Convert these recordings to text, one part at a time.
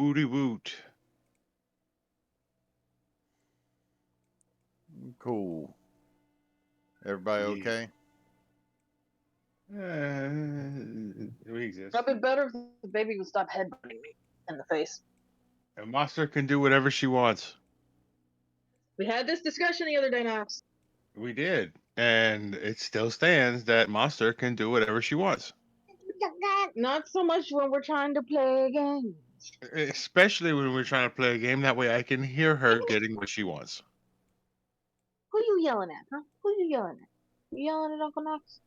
Woody woot. Cool. Everybody Yeah. okay? We exist. That'd be better if the baby would stop headbutting me in the face. A monster can do whatever she wants. We had this discussion the other day, Max. We did. And it still stands that monster can do whatever she wants. Not so much when we're trying to play a game. Especially when we're trying to play a game. That way I can hear her getting what she wants. Who you yelling at, huh? Who you yelling at? You yelling at Uncle Max?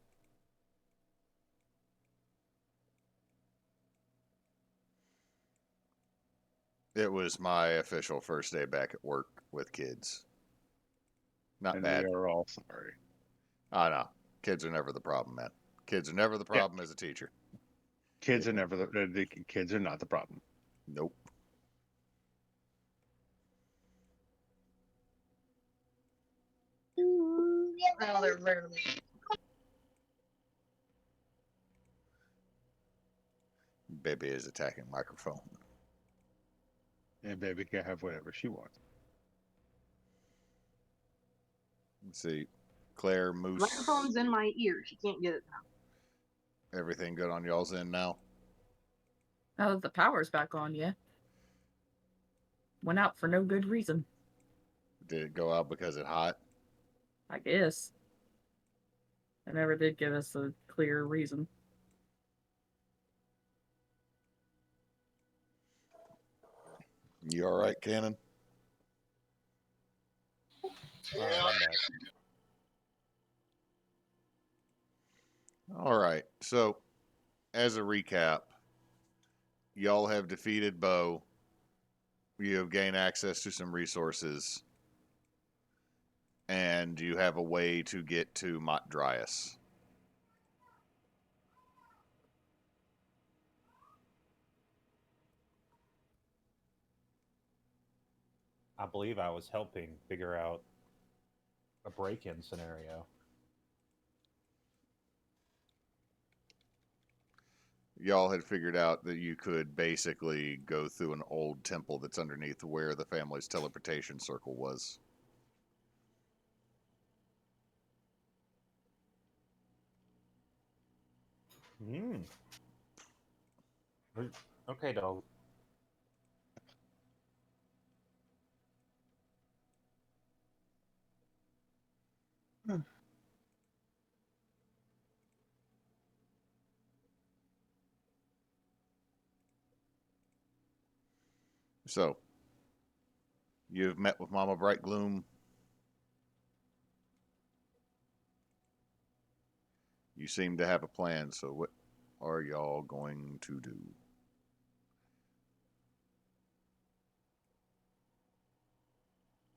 It was my official first day back at work with kids. Not And bad. we are all sorry. I know. Kids are never the problem, man. Kids are never the problem as a teacher. Kids are never the kids are not the problem. Nope. Well, they're rarely. Baby is attacking microphone. And baby can have whatever she wants. Let's see. Claire, Moose. Microphone's in my ear. She can't get it now. Everything good on y'all's end now? Oh, the power's back on, yeah. Went out for no good reason. Did it go out because it's hot? I guess. It never did give us a clear reason. You all right, Cannon? All right. So, as a recap, y'all have defeated Bo. You have gained access to some resources. And you have a way to get to Motte Drias. I believe I was helping figure out a break-in scenario. Y'all had figured out that you could basically go through an old temple that's underneath where the family's teleportation circle was. Okay, dog. So, you've met with Mama Brightgloom. You seem to have a plan, so what are y'all going to do?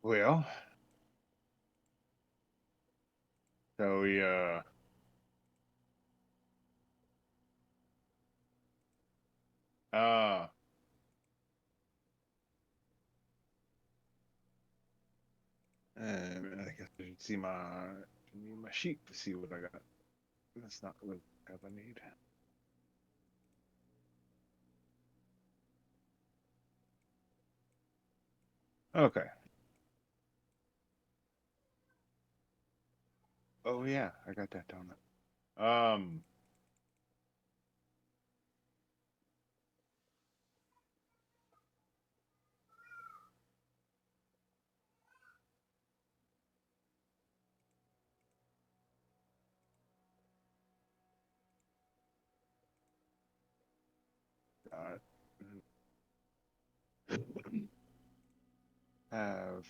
Well, so we I guess I should see my sheet to see what I got. That's not what I need. Okay. Oh yeah, I got that donut. Have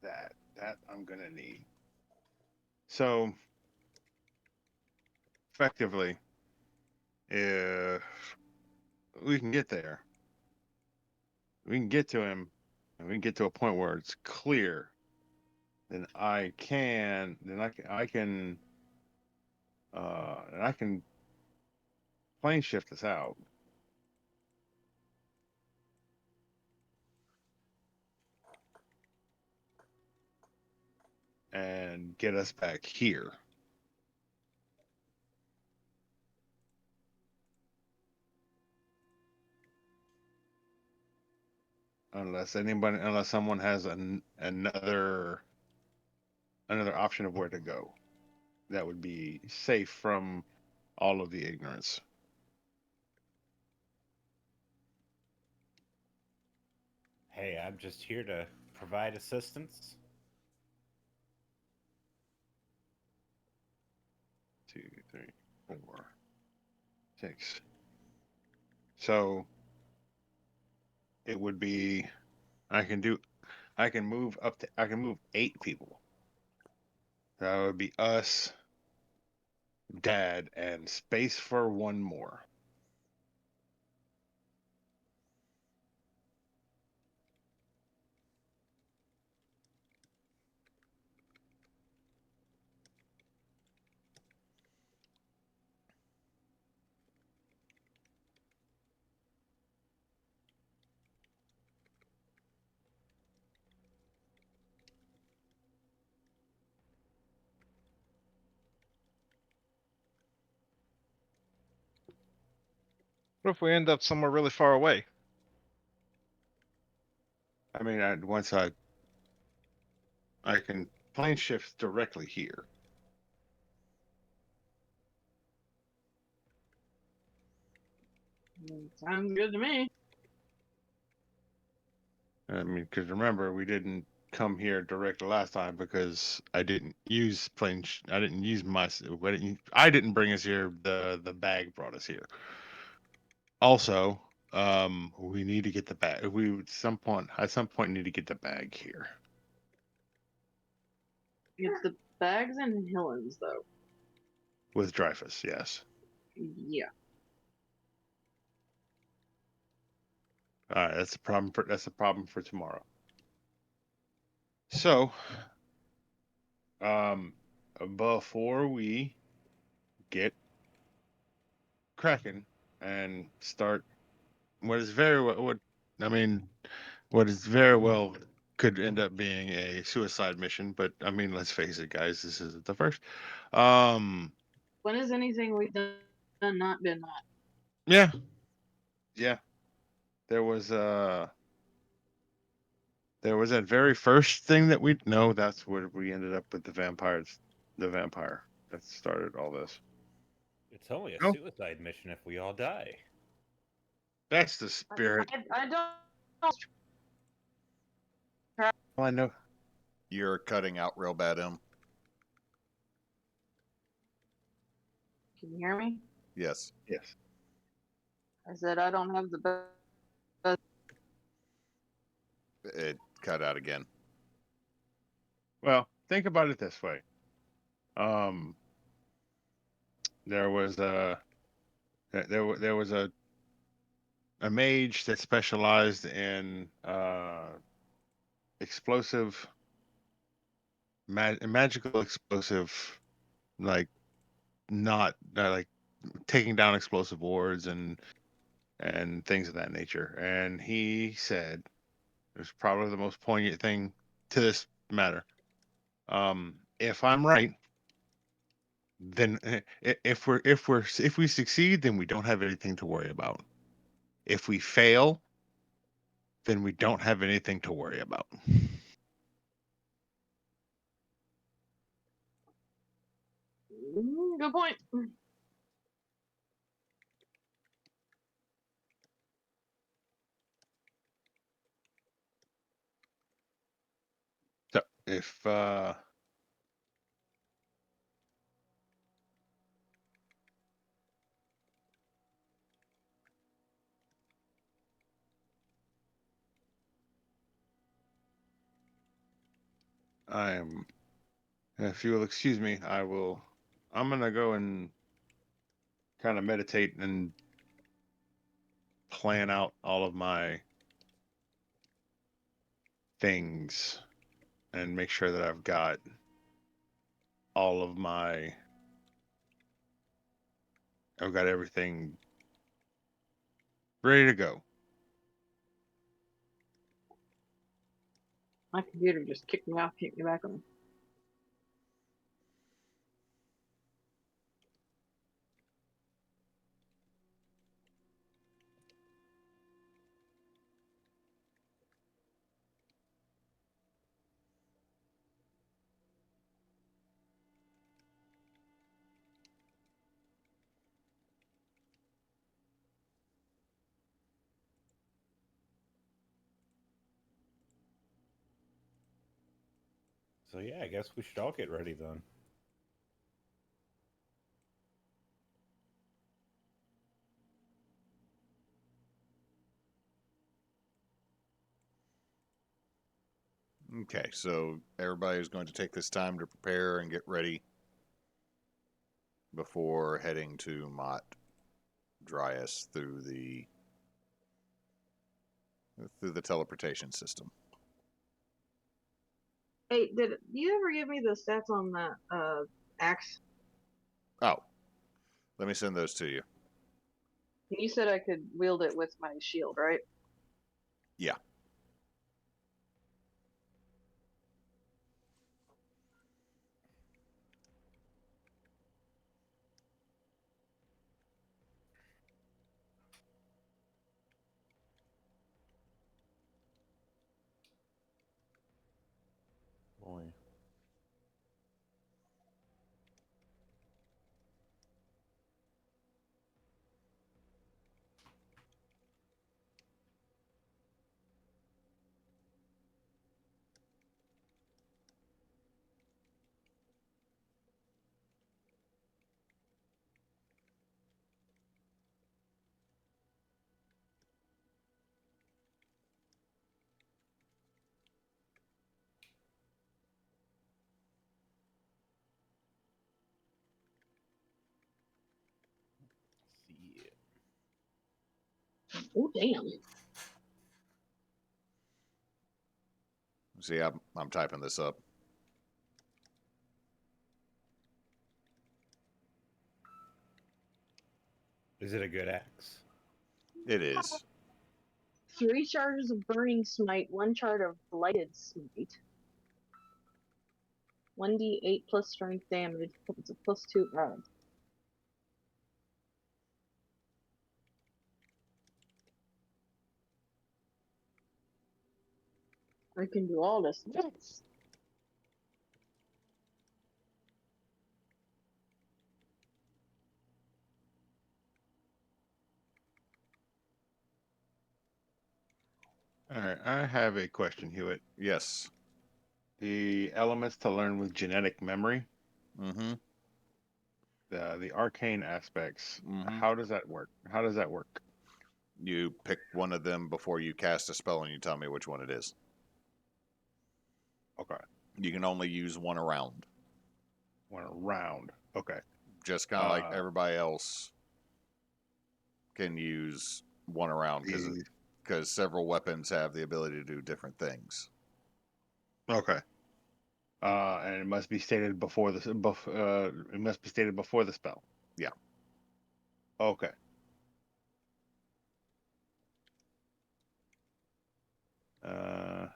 that. That I'm gonna need. So effectively, if we can get there, we can get to him, and we can get to a point where it's clear, then I can plane shift this out. And get us back here. unless someone has another option of where to go that would be safe from all of the ignorance. Hey, I'm just here to provide assistance. 2, 3, 4, 6. So it would be I can move 8 people. That would be us, Dad, and space for one more. What if we end up somewhere really far away? I mean, I can plane shift directly here. Sounds good to me. I mean, because remember, we didn't come here direct last time because I didn't use I didn't use I didn't bring us here. The bag brought us here. Also, we need to get the bag. We at some point need to get the bag here. It's the bags and Hillens, though. With Dreyfus, yes. Yeah. All right, that's a problem for tomorrow. So, before we get cracking and start what is very well could end up being a suicide mission, but I mean, let's face it, guys, this isn't the first. When has anything we've done not been that? Yeah. There was that very first thing that that's where we ended up with the vampire that started all this. It's only a Oh. suicide mission if we all die. That's the spirit. I don't. Well, I know. You're cutting out real bad, Em. Can you hear me? Yes. Yes. I said I don't have the best. It cut out again. Well, think about it this way. There was a mage that specialized in explosive magical explosive, like not like taking down explosive wards and things of that nature. And he said it was probably the most poignant thing to this matter. If I'm right, then if we succeed, then we don't have anything to worry about. If we fail, then we don't have anything to worry about. Good point. So if if you will excuse me, I'm gonna go and kind of meditate and plan out all of my things and make sure that I've got everything ready to go. My computer just kicked me off, kicked me back on. So yeah, I guess we should all get ready then. Okay, so everybody's going to take this time to prepare and get ready before heading to Motte Drias through the teleportation system. Hey, did you ever give me the stats on that axe? Oh, let me send those to you. You said I could wield it with my shield, right? Yeah. Boy. See it. Oh, damn. See, I'm typing this up. Is it a good axe? It is. 3 charges of burning smite, 1 charge of blighted smite. 1d8 plus strength damage. It's a +2 add. I can do all this. Yes. All right, I have a question, Hewitt. Yes. The elements to learn with genetic memory, Mm-hmm. the arcane aspects. Mhm. How does that work? How does that work? You pick one of them before you cast a spell, and you tell me which one it is. Okay, You can only use one around. one round. Okay, Just kind of like Uh, everybody else can use one around the, because several weapons have the ability to do different things. okay. And it must be stated before the it must be stated before the spell. Yeah. Okay. Uh,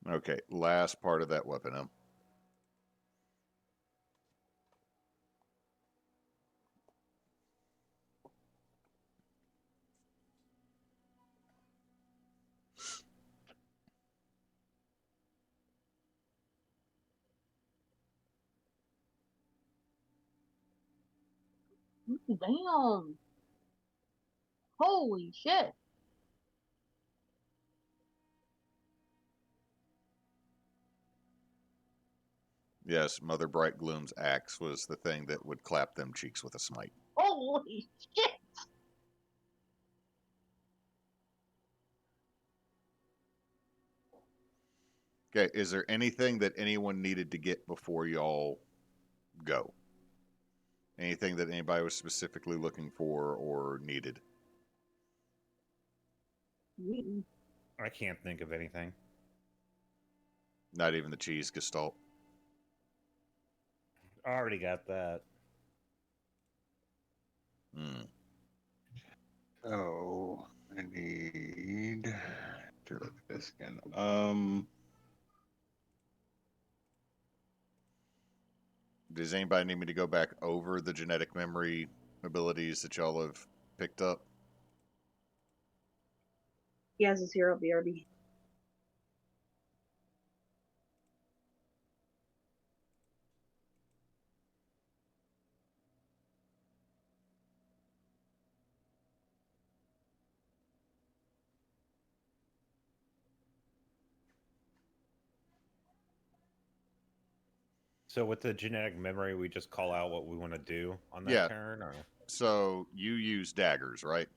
Okay, last part of that weapon. Damn. Holy shit. Yes, Mother Brightgloom's axe was the thing that would clap them cheeks with a smite. Holy shit. Okay, is there anything that anyone needed to get before y'all go? Anything that anybody was specifically looking for or needed? I can't think of anything. Not even the cheese Gestalt. I already got that. Hmm. oh, I need to this again. Does anybody need me to go back over the genetic memory abilities that y'all have picked up? He has a 0 BRB. So with the genetic memory, we just call out what we want to do on that Yeah. turn, or So you use daggers, right?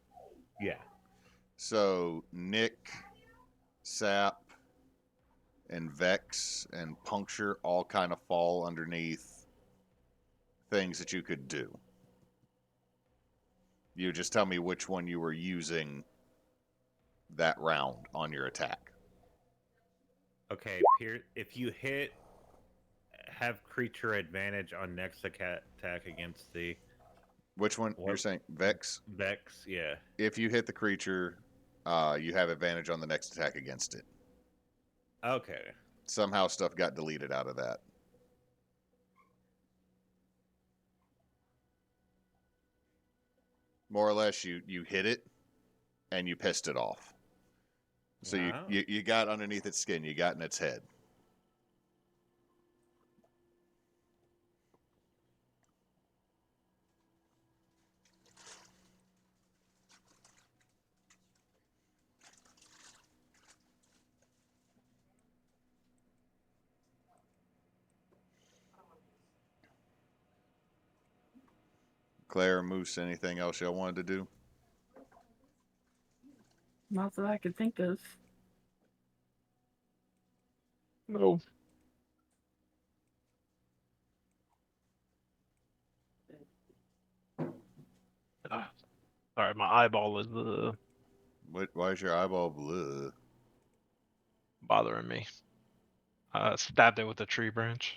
yeah. So Nick, Sap, and Vex and Puncture all kind of fall underneath things that you could do. You just tell me which one you were using that round on your attack. Okay, if you hit, have creature advantage on next attack against the Which one? You're saying Vex? Vex, yeah. If you hit the creature, you have advantage on the next attack against it. Okay. Somehow stuff got deleted out of that. More or less, you hit it, and you pissed it off. So Wow. you got underneath its skin, you got in its head. Claire, Moose, anything else y'all wanted to do? Not that I could think of. No. Sorry, my eyeball is Why is your eyeball blue? bothering me. Stabbed it with a tree branch.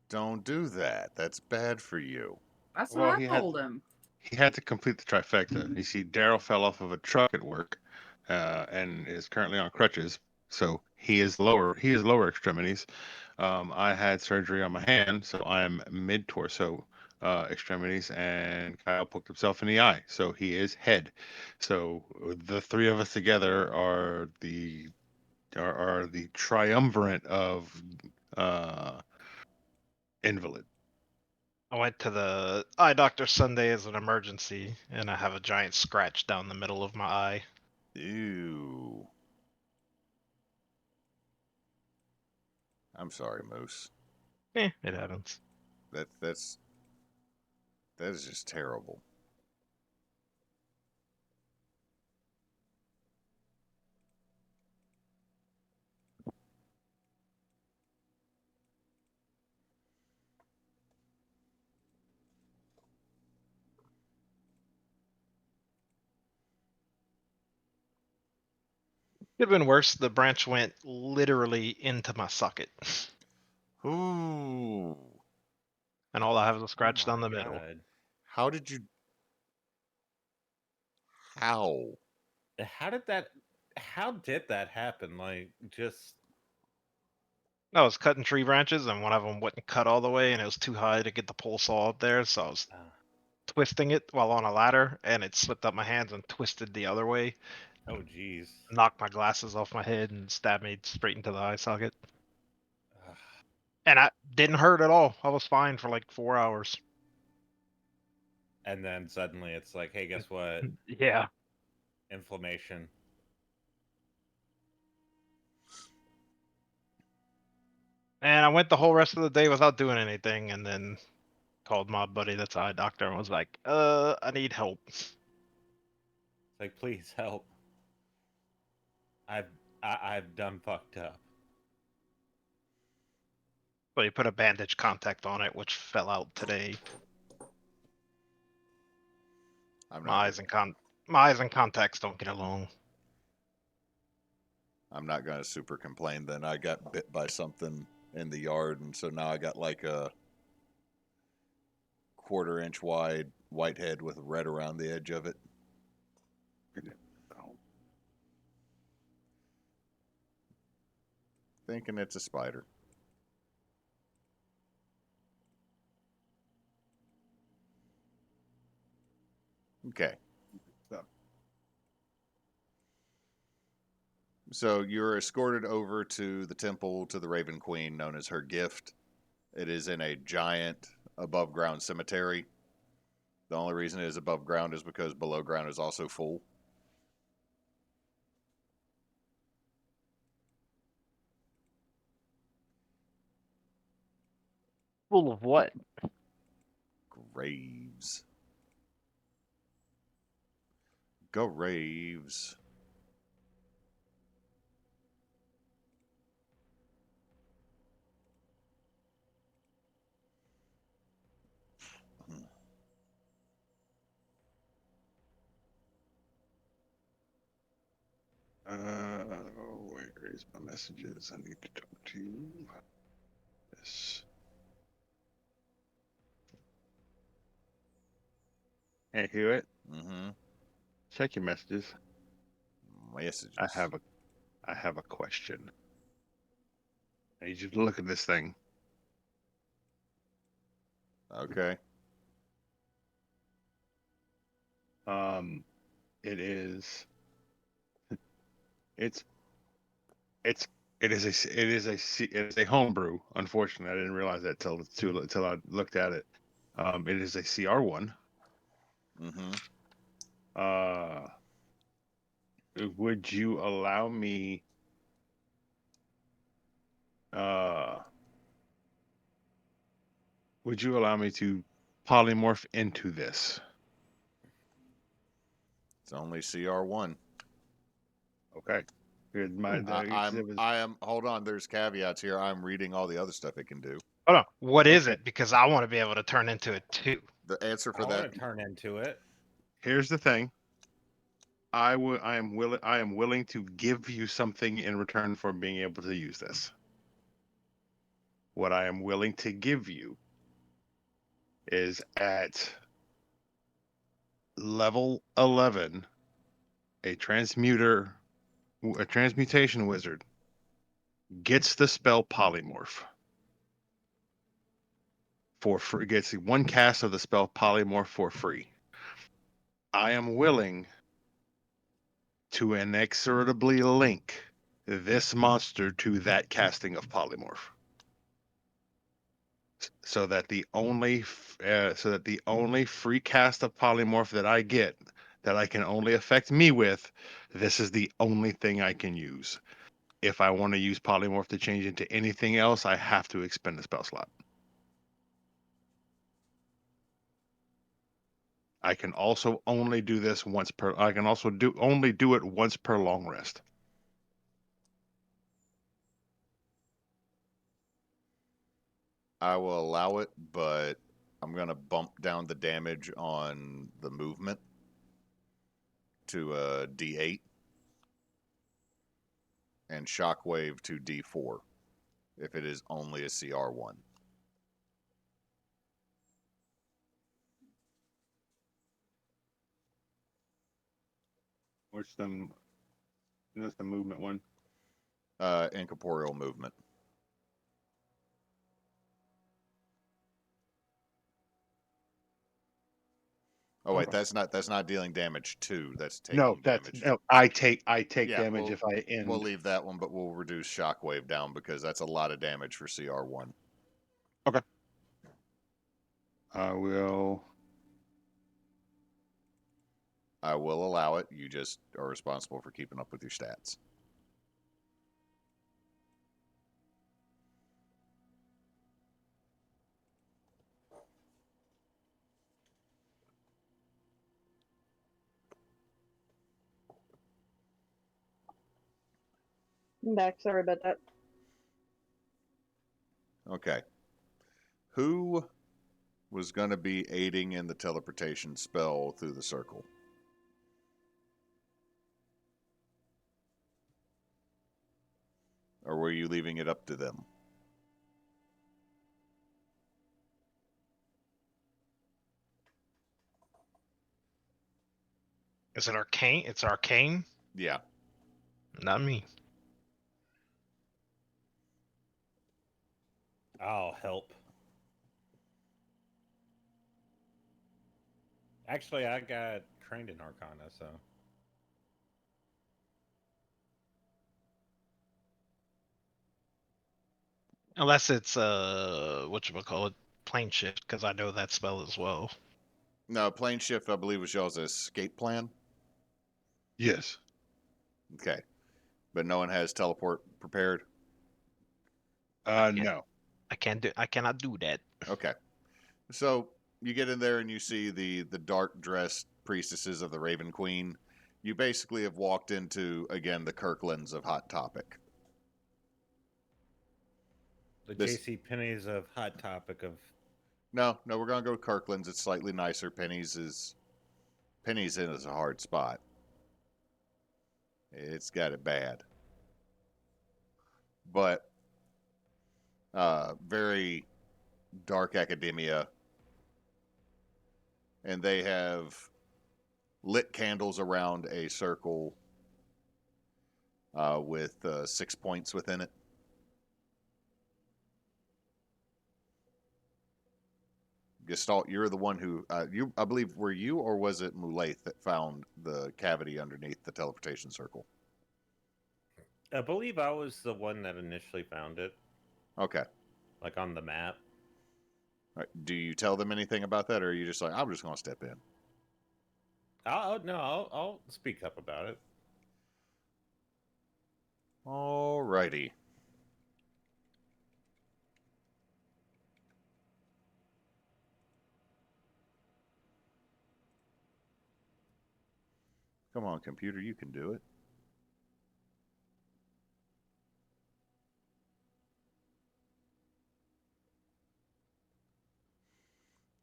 Don't do that. That's bad for you. That's Well, what he I had- told him. He had to complete the trifecta. You see, Daryl fell off of a truck at work, and is currently on crutches. So he is lower. He is lower extremities. I had surgery on my hand, so I'm mid torso extremities, and Kyle poked himself in the eye, so he is head. So the three of us together are the triumvirate of invalid. I went to the eye doctor Sunday as an emergency, and I have a giant scratch down the middle of my eye. Ew. I'm sorry, Moose. It happens. That is just terrible. Could have been worse. The branch went literally into my socket, Ooh. and all I have is a Oh scratch my down the middle. God. How did you? How? How did that happen? Like, just I was cutting tree branches, and one of them wouldn't cut all the way, and it was too high to get the pole saw up there, so I was twisting it while on a ladder, and it slipped up my hands and twisted the other way, oh jeez. knocked my glasses off my head, and stabbed me straight into the eye socket. Ugh. And I didn't hurt at all. I was fine for like 4 hours. And then suddenly it's like, hey, guess what? Yeah. Inflammation. And I went the whole rest of the day without doing anything, and then called my buddy that's an eye doctor and was like, I need help. It's like, please help. I've done fucked up. So he put a bandage contact on it, which fell out today. My eyes and contacts don't get along. I'm not gonna super complain. Then I got bit by something in the yard, and so now I got like a 1/4 inch wide whitehead with red around the edge of it. thinking it's a spider. Okay. So you're escorted over to the temple to the Raven Queen, known as her gift. It is in a giant above ground cemetery. The only reason it is above ground is because below ground is also full. Full of what? Graves. Graves. Where is my messages? I need to talk to you. Yes. Hey, Hewitt. Mm-hmm. Check your messages. Messages. I have a question. I need you to look at this thing. Okay. It is. It is a homebrew. Unfortunately, I didn't realize that till I looked at it. It is a CR1. Mm-hmm. Would you allow me? Would you allow me to polymorph into this? It's only CR1. Okay. Good. I am. Hold on. There's caveats here. I'm reading all the other stuff it can do. Hold on. What is Okay. it? Because I want to be able to turn into it too. The answer for I that. want to turn into it. Here's the thing. I am willing to give you something in return for being able to use this. What I am willing to give you is at level 11, a transmutation wizard gets the spell polymorph for free. Gets one cast of the spell polymorph for free. I am willing to inexorably link this monster to that casting of polymorph, so that the only free cast of polymorph that I get, that I can only affect me with, this is the only thing I can use. If I want to use polymorph to change into anything else, I have to expend the spell slot. I can also only do this once per. I can also only do it once per long rest. I will allow it, but I'm gonna bump down the damage on the movement to a D8 and shockwave to D4 if it is only a CR1. What's the? That's the movement one. Incorporeal movement. Oh wait, Okay. that's not dealing damage to. That's taking No, that's damage. no. I take Yeah, damage if I end. We'll leave that one, but we'll reduce shockwave down because that's a lot of damage for CR1. Okay. I will allow it. You just are responsible for keeping up with your stats. I'm back. Sorry about that. Okay. Who was going to be aiding in the teleportation spell through the circle? Or were you leaving it up to them? Is it arcane? It's arcane? Yeah. Not me. I'll help. Actually, I got trained in Arcana, so. Unless it's whatchamacallit, plane shift, because I know that spell as well. No, plane shift, I believe, was y'all's escape plan. Yes. Okay. But no one has teleport prepared? No. I cannot do that. Okay. So you get in there and you see the dark dressed priestesses of the Raven Queen. You basically have walked into, again, the Kirklands of Hot Topic. The This- JC Penney's of Hot Topic of. No, we're gonna go Kirklands. It's slightly nicer. Penny's in is a hard spot. It's got it bad. But very dark academia. And they have lit candles around a circle with 6 points within it. Gestalt, you're the one who I believe, were you or was it Mulaith that found the cavity underneath the teleportation circle? I believe I was the one that initially found it, Okay. like on the map. All right. Do you tell them anything about that, or are you just like, I'm just going to step in? I'll speak up about it. Alrighty. Come on, computer, you can do it.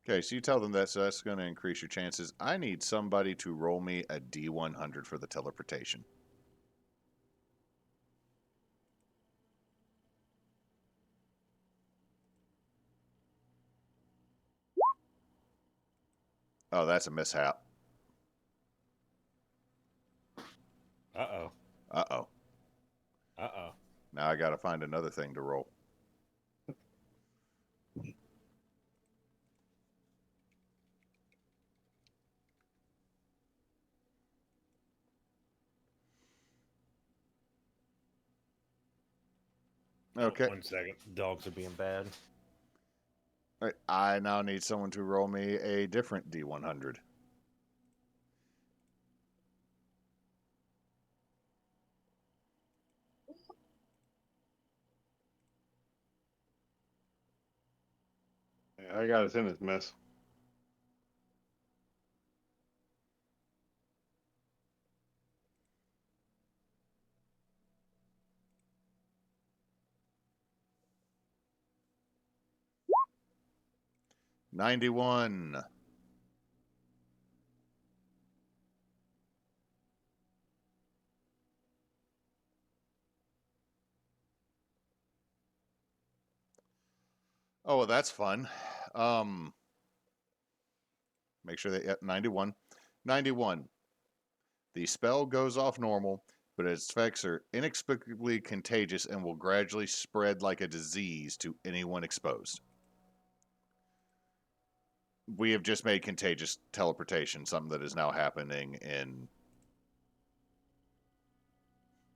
Okay, so you tell them that, so that's going to increase your chances. I need somebody to roll me a D100 for the teleportation. Oh, that's a mishap. Uh-oh. Uh-oh. Uh-oh. Now I got to find another thing to roll. Okay. 1 second. Dogs are being bad. All right. I now need someone to roll me a different D100. I got us in this mess. $91. Oh, well, that's fun. Make sure that, yep, 91. 91. The spell goes off normal, but its effects are inexplicably contagious and will gradually spread like a disease to anyone exposed. We have just made contagious teleportation something that is now happening in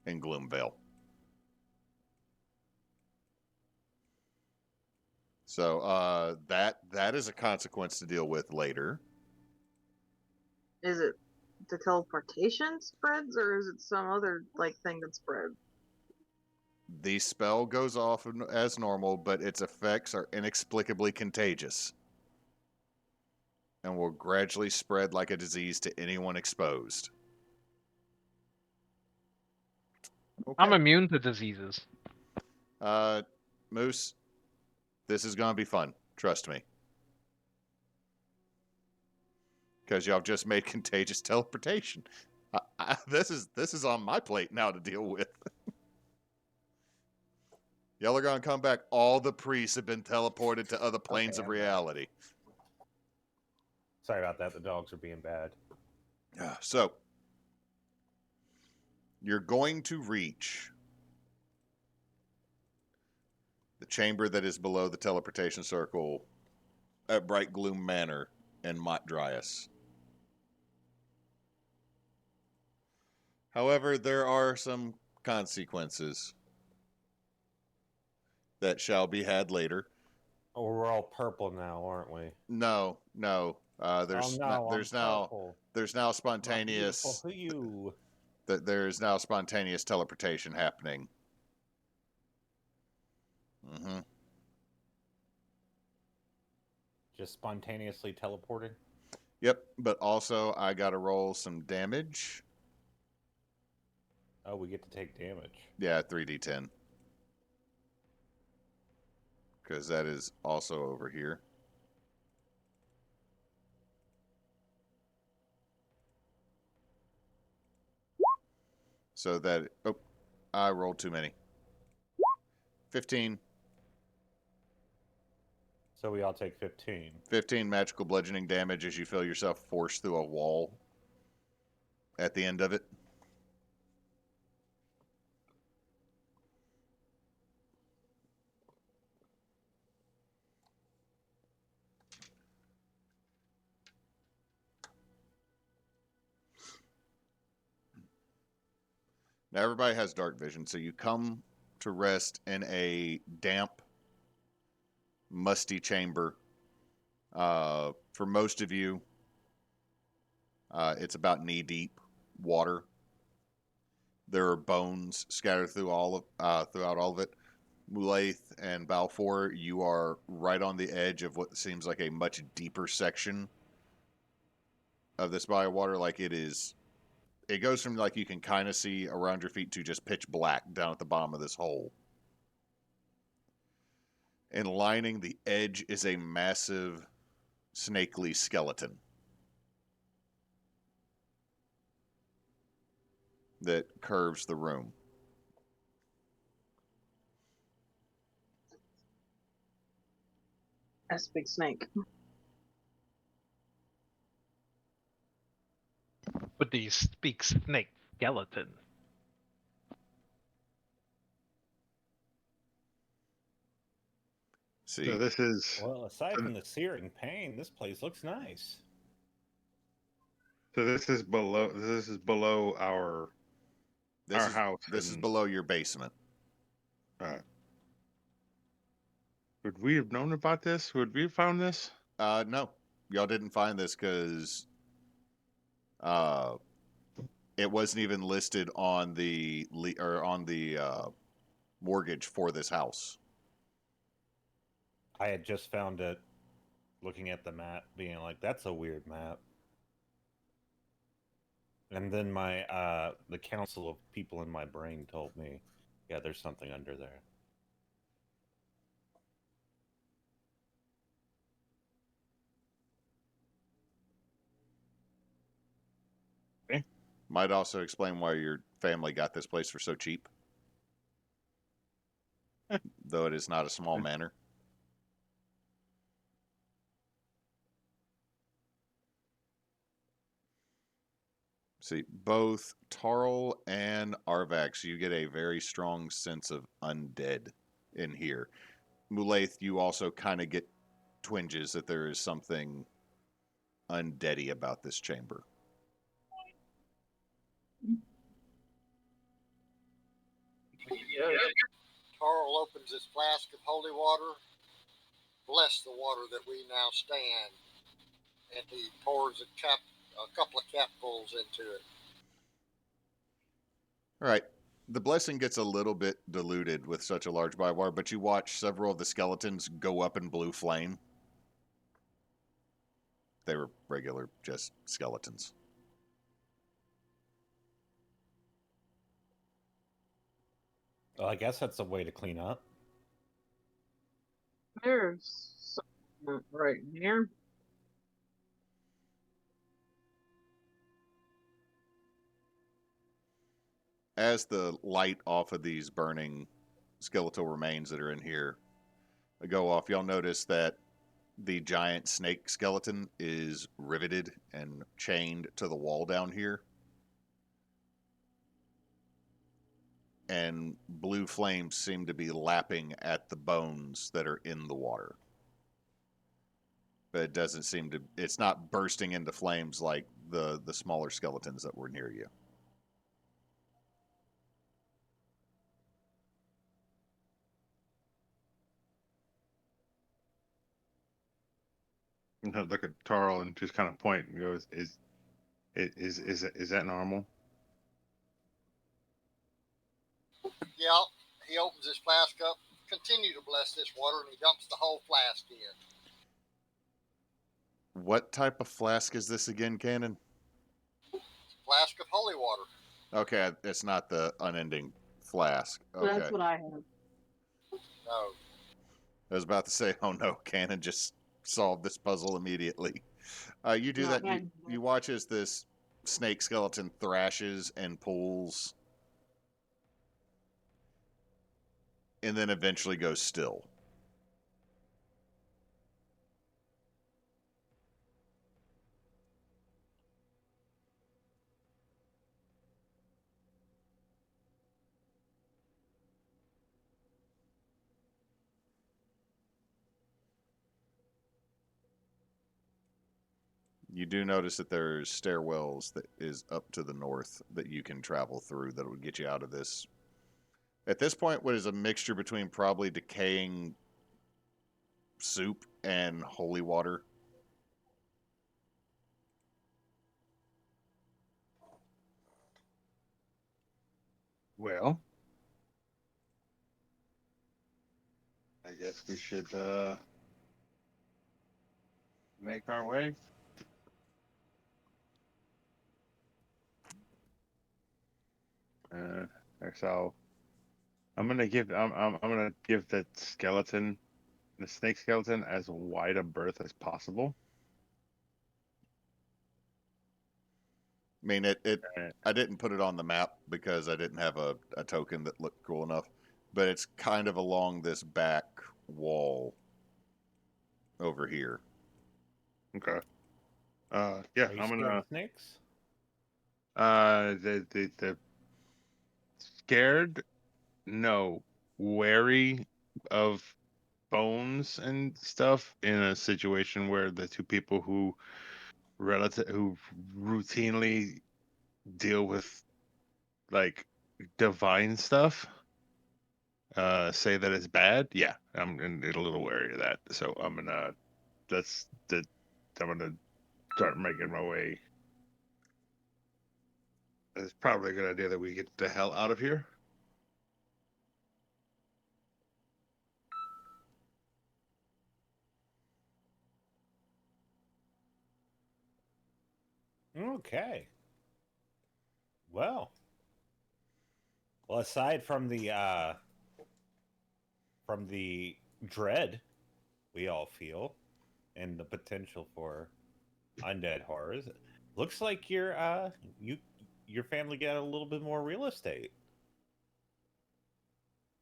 Gloomvale. So that is a consequence to deal with later. Is it the teleportation spreads, or is it some other like thing that spreads? The spell goes off as normal, but its effects are inexplicably contagious and will gradually spread like a disease to anyone exposed. Okay. I'm immune to diseases. Moose, this is gonna be fun. Trust me. Because y'all just made contagious teleportation. This is on my plate now to deal with. Y'all are gonna come back. All the priests have been teleported to other planes of reality. Sorry about that. The dogs are being bad. So, you're going to reach The chamber that is below the teleportation circle at Brightgloom Manor in Motte Drias. However, there are some consequences that shall be had later. Oh, we're all purple now, aren't we? No. There's oh no, there's I'm now purple. there's now My spontaneous beautiful hue. there's now spontaneous teleportation happening. Mm-hmm. Just spontaneously teleporting. Yep, but also I gotta roll some damage. Oh, we get to take damage. Yeah, 3d10. Because that is also over here. So that... Oh, I rolled too many. 15. So we all take 15. 15 magical bludgeoning damage as you feel yourself forced through a wall at the end of it. Now everybody has dark vision, so you come to rest in a damp, musty chamber. For most of you, it's about knee-deep water. There are bones scattered throughout all of it. Mulaith and Balfor, you are right on the edge of what seems like a much deeper section of this body of water. Like it goes from like you can kind of see around your feet to just pitch black down at the bottom of this hole. And lining the edge is a massive snakely skeleton that curves the room. That's a big snake. But do you speak snake skeleton? See, So this is Well, aside from the searing pain, this place looks nice. this is below our house. This is and- below your basement. Would we have known about this? Would we have found this? No, y'all didn't find this because it wasn't even listed on the mortgage for this house. I had just found it looking at the map, being like, that's a weird map. And then the council of people in my brain told me, yeah, there's something under there. Might also explain why your family got this place for so cheap. Though it is not a small manor. See, both Tarl and Arvax, you get a very strong sense of undead in here. Mulaith, you also kind of get twinges that there is something undeady about this chamber. Tarl opens his flask of holy water. Bless the water that we now stand. And he pours a couple of capfuls into it. All right. The blessing gets a little bit diluted with such a large body of water, but you watch several of the skeletons go up in blue flame. They were regular, just skeletons. Well, I guess that's a way to clean up. There's something right here. As the light off of these burning skeletal remains that are in here go off, y'all notice that the giant snake skeleton is riveted and chained to the wall down here. and blue flames seem to be lapping at the bones that are in the water. But it doesn't seem to, it's not bursting into flames like the smaller skeletons that were near you. And he'll look at Tarl and just kind of point and goes, "Is that normal?" Yeah, he opens his flask up. Continue to bless this water, and he dumps the whole flask in. What type of flask is this again, Cannon? Flask of holy water. Okay, it's not the unending flask. Okay. That's what I have. No. I was about to say, oh no, Cannon just solved this puzzle immediately. You do No, that. I- You watch as this snake skeleton thrashes and pulls, and then eventually goes still. You do notice that there's stairwells that is up to the north that you can travel through that would get you out of this. At this point, what is a mixture between probably decaying soup and holy water? Well, I guess we should make our way. So I'm gonna give that skeleton, the snake skeleton, as wide a berth as possible. I mean, I didn't put it on the map because I didn't have a token that looked cool enough, but it's kind of along this back wall over here. Okay. Yeah, Are you I'm scared gonna. of snakes? The scared, no, wary of bones and stuff in a situation where the two people who routinely deal with like divine stuff say that it's bad. Yeah, I'm a little wary of that. So I'm gonna start making my way. It's probably a good idea that we get the hell out of here. Okay. Well, aside from the dread we all feel and the potential for undead horrors, looks like your family got a little bit more real estate.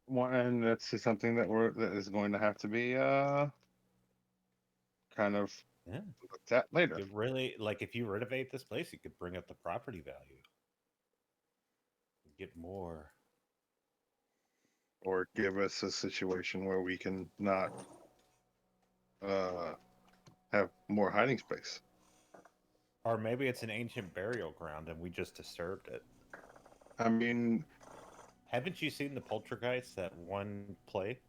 Well, and that's just something that is going to have to be kind of Yeah. looked at later. You really, like, if you renovate this place, you could bring up the property value. Get more. Or give us a situation where we can not have more hiding space. Or maybe it's an ancient burial ground and we just disturbed it. I mean, haven't you seen the poltergeist, that one play?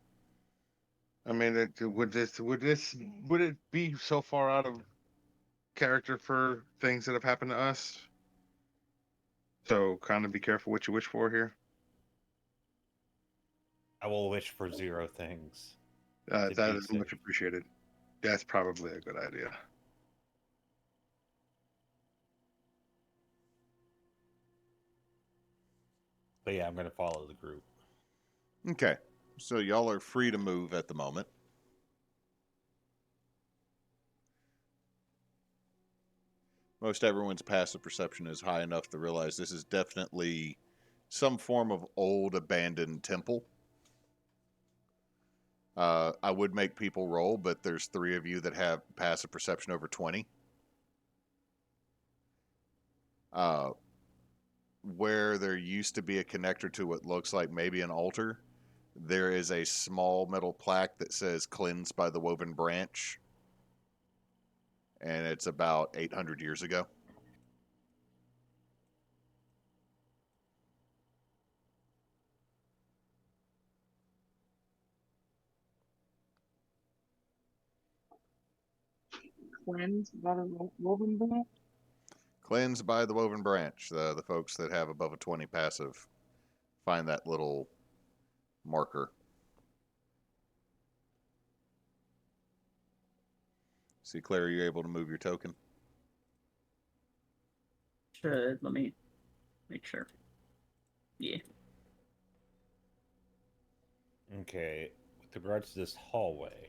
I mean, would it be so far out of character for things that have happened to us? So kind of be careful what you wish for here. I will wish for 0 things. That is much appreciated. That's probably a good idea. But yeah, I'm going to follow the group. Okay, so y'all are free to move at the moment. Most everyone's passive perception is high enough to realize this is definitely some form of old abandoned temple. I would make people roll, but there's 3 of you that have passive perception over 20. where there used to be a connector to what looks like maybe an altar, there is a small metal plaque that says "Cleansed by the Woven Branch," and it's about 800 years ago. Cleansed by the woven branch. Cleansed by the Woven Branch. The folks that have above a 20 passive find that little marker. See, Claire, are you able to move your token? Should let me make sure. Yeah. Okay, with regards to this hallway,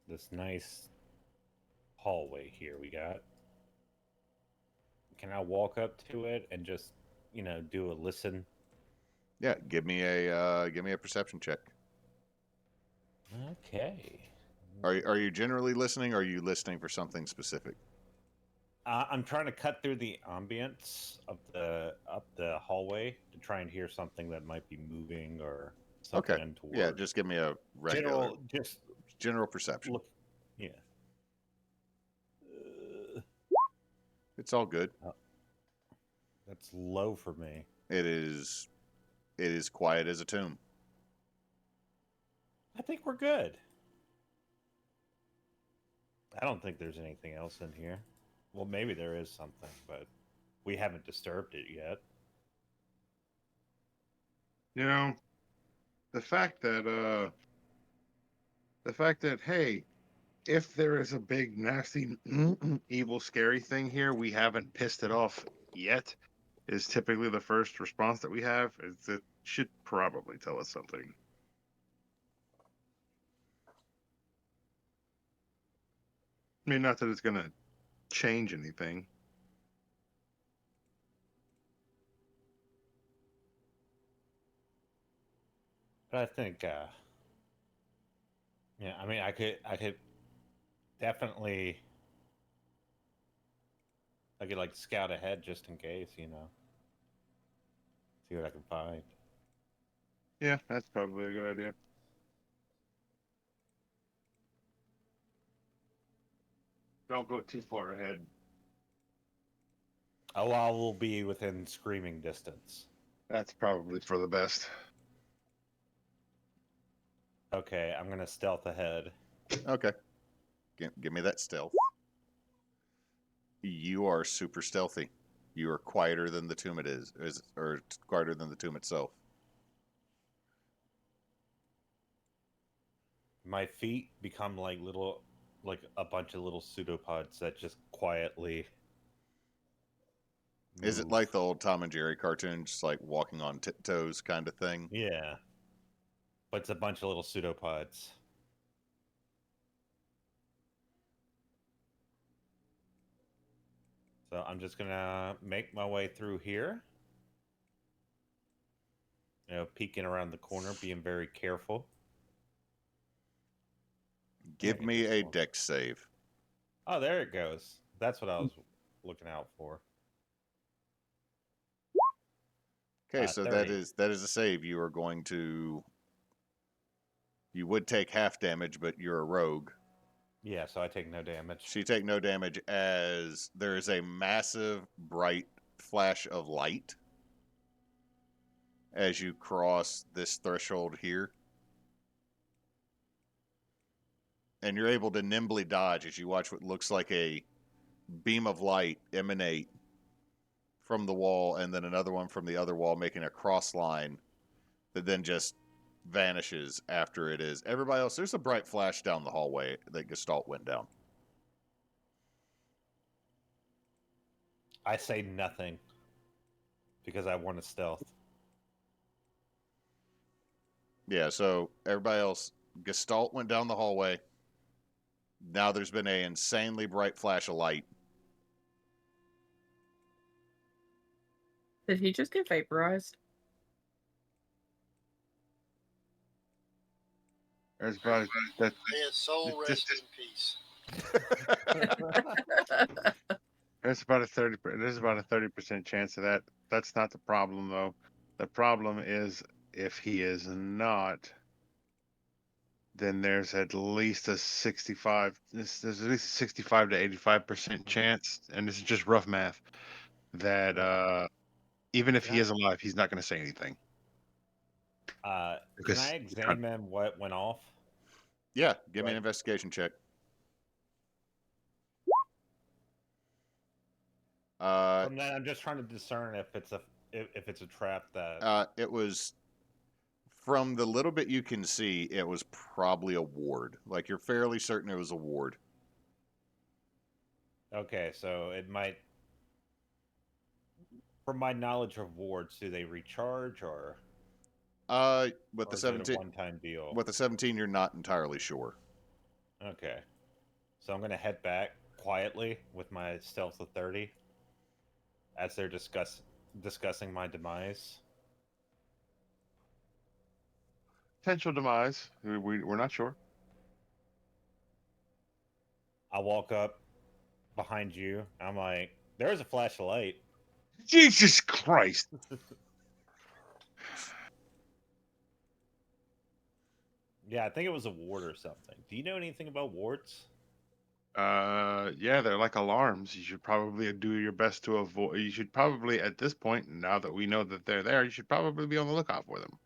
this nice hallway here we got. Can I walk up to it and just, do a listen? Yeah, give me a perception check. Okay. Are you generally listening, or are you listening for something specific? I'm trying to cut through the ambience of up the hallway to try and hear something that might be moving or something Okay. untoward. Yeah, just give me a regular general perception. Look. Yeah. It's all good. That's low for me. It is quiet as a tomb. I think we're good. I don't think there's anything else in here. Well, maybe there is something, but we haven't disturbed it yet. You know, the fact that hey, if there is a big nasty evil scary thing here, we haven't pissed it off yet, is typically the first response that we have. It should probably tell us something. I mean, not that it's gonna change anything. But I think, I mean, I could definitely, like scout ahead just in case, see what I can find. Yeah, that's probably a good idea. Don't go too far ahead. Oh, I will be within screaming distance. That's probably for the best. Okay, I'm gonna stealth ahead. Okay. Give me that stealth. You are super stealthy. You are quieter than the tomb or quieter than the tomb itself. My feet become like a bunch of little pseudopods that just quietly move. Is it like the old Tom and Jerry cartoon, just like walking on tiptoes kind of thing? Yeah. But it's a bunch of little pseudopods. So I'm just gonna make my way through here. Peeking around the corner, being very careful. Give me a dex save. Oh, there it goes. That's what I was looking out for. Okay, so 30. that is a save. You would take half damage, but you're a rogue. Yeah, so I take no damage. So you take no damage as there is a massive bright flash of light as you cross this threshold here. And you're able to nimbly dodge as you watch what looks like a beam of light emanate from the wall, and then another one from the other wall, making a cross line that then just vanishes after it is. Everybody else, there's a bright flash down the hallway that Gestalt went down. I say nothing because I want to stealth. Yeah, so everybody else, Gestalt went down the hallway. Now there's been an insanely bright flash of light. Did he just get vaporized? Everybody, May his soul rest in peace. There's about a 30% chance of that. That's not the problem though. The problem is if he is not, then there's at least a 65. There's at least a 65 to 85% chance, and this is just rough math, that even if he is alive, he's not going to say anything Can because I examine what went off? Yeah, give me an Right. investigation check. From that, I'm just trying to discern if it's a trap that. It was, from the little bit you can see, it was probably a ward. Like, you're fairly certain it was a ward. Okay, so it might. From my knowledge of wards, do they recharge or With the is it a 17, one-time deal? with the 17, you're not entirely sure. Okay, so I'm gonna head back quietly with my stealth of 30 as they're discussing my demise. potential demise. We're not sure. I walk up behind you. I'm like, "There's a flash of light." Jesus Christ! Yeah, I think it was a ward or something. Do you know anything about wards? Yeah, they're like alarms. You should probably do your best to avoid. You should probably, at this point, now that we know that they're there, you should probably be on the lookout for them.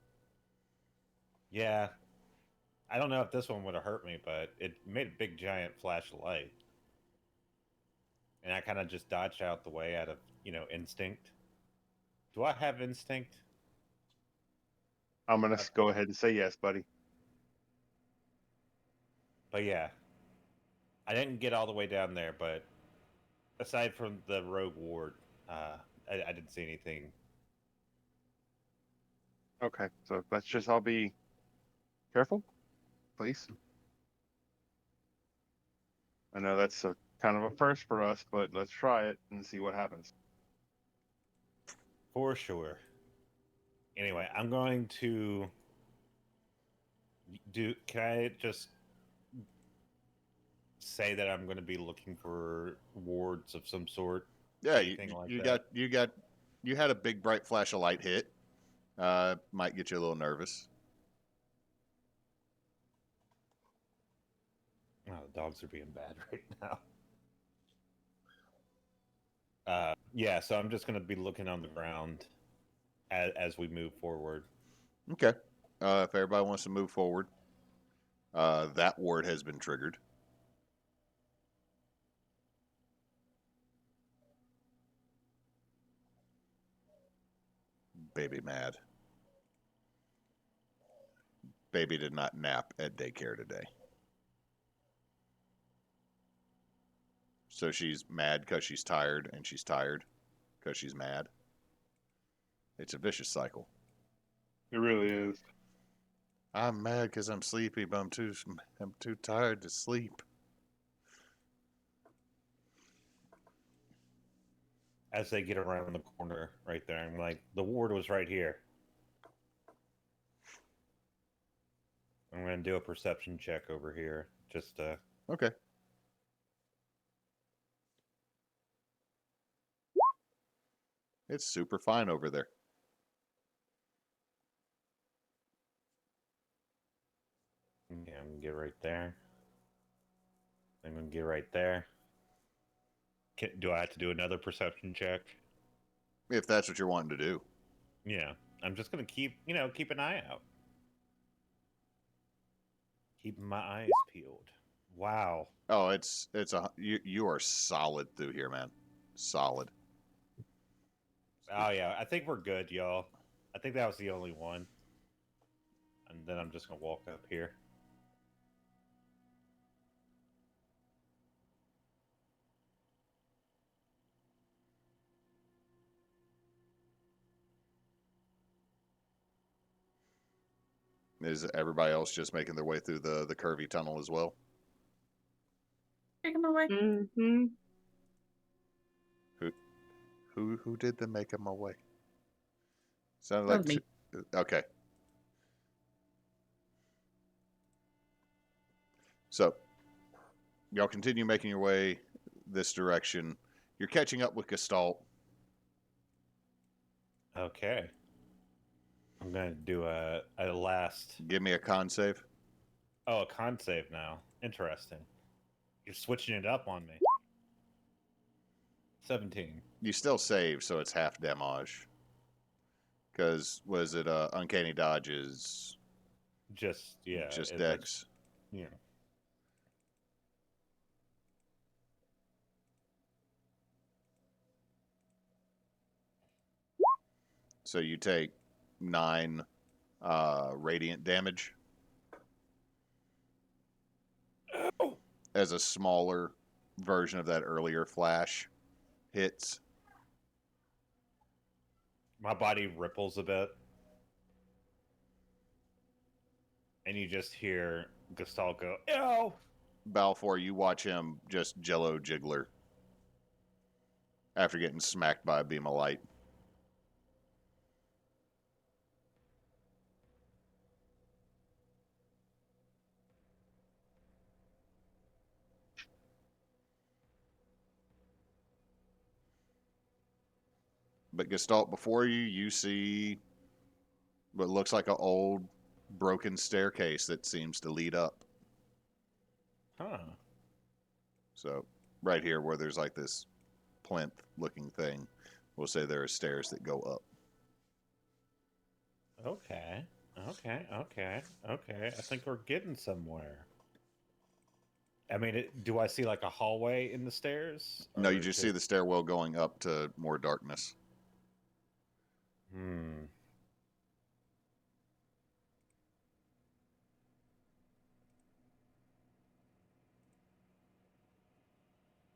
Yeah, I don't know if this one would have hurt me, but it made a big giant flash of light. And I kind of just dodged out the way out of, instinct. Do I have instinct? I'm gonna go ahead and say yes, buddy. But yeah, I didn't get all the way down there, but aside from the rogue ward, I didn't see anything. Okay, so let's just all be careful, please. I know that's a kind of a first for us, but let's try it and see what happens. For sure. Anyway, I'm going to can I just say that I'm going to be looking for wards of some sort? Yeah, Anything like that? you had a big bright flash of light hit. Might get you a little nervous. Oh, the dogs are being bad right now. Yeah, so I'm just going to be looking on the ground as we move forward. Okay. If everybody wants to move forward, that ward has been triggered. Baby mad. Baby did not nap at daycare today. So she's mad because she's tired, and she's tired because she's mad. It's a vicious cycle. It really is. I'm mad because I'm sleepy, but I'm too tired to sleep. As they get around the corner right there, I'm like, the ward was right here. I'm going to do a perception check over here. Just Okay. It's super fine over there. yeah, I'm going to get right there. I'm going to get right there. Do I have to do another perception check? If that's what you're wanting to do. Yeah, I'm just going to keep an eye out. Keeping my eyes peeled. Wow. Oh, you are solid through here, man. Solid. Oh yeah, I think we're good, y'all. I think that was the only one. And then I'm just gonna walk up here. Is everybody else just making their way through the curvy tunnel as well? Take him away. Mm-hmm. Who did the make 'em away? Sounded That like was me. Okay. So, y'all continue making your way this direction. You're catching up with Gestalt. Okay. I'm gonna do a last. Give me a con save. Oh, a con save now. Interesting. You're switching it up on me. 17. You still save, so it's half damage. Because was it uncanny dodges? Just Just that's- dex. Yeah. So you take 9 radiant damage as a smaller version of that earlier flash hits. My body ripples a bit. And you just hear Gestalt go, ew! Balfor, you watch him just jello jiggler after getting smacked by a beam of light. But Gestalt, before you, you see what looks like an old broken staircase that seems to lead up. Huh. So right here where there's like this plinth looking thing, we'll say there are stairs that go up. Okay. I think we're getting somewhere. I mean, do I see like a hallway in the stairs? No, Or you just see the stairwell going up to more darkness.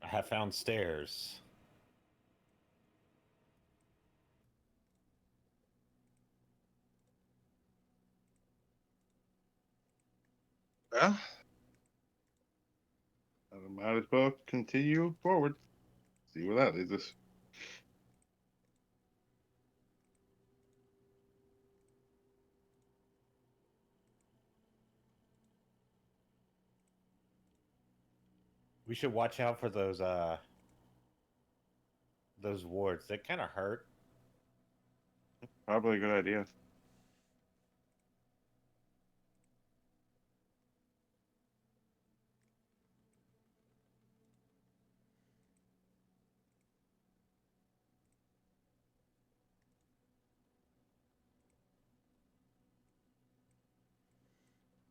I have found stairs. Well, I might as well continue forward. See where that leads us. We should watch out for those wards. They kind of hurt. Probably a good idea.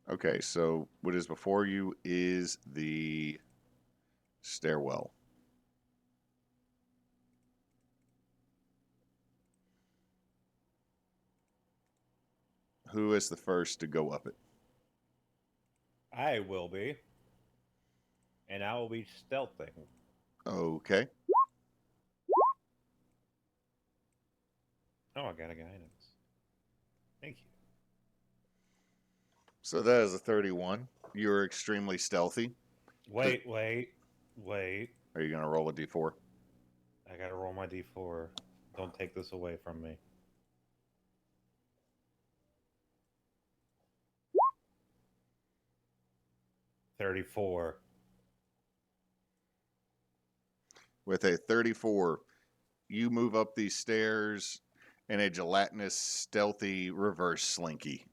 Okay, so what is before you is the stairwell. Who is the first to go up it? I will be. And I will be stealthing. Okay. Oh, I got a guidance. Thank you. So that is a 31. You're extremely stealthy. Wait. Are you going to roll a d4? I gotta roll my d4. Don't take this away from me. $34. With a 34, you move up these stairs in a gelatinous, stealthy reverse slinky.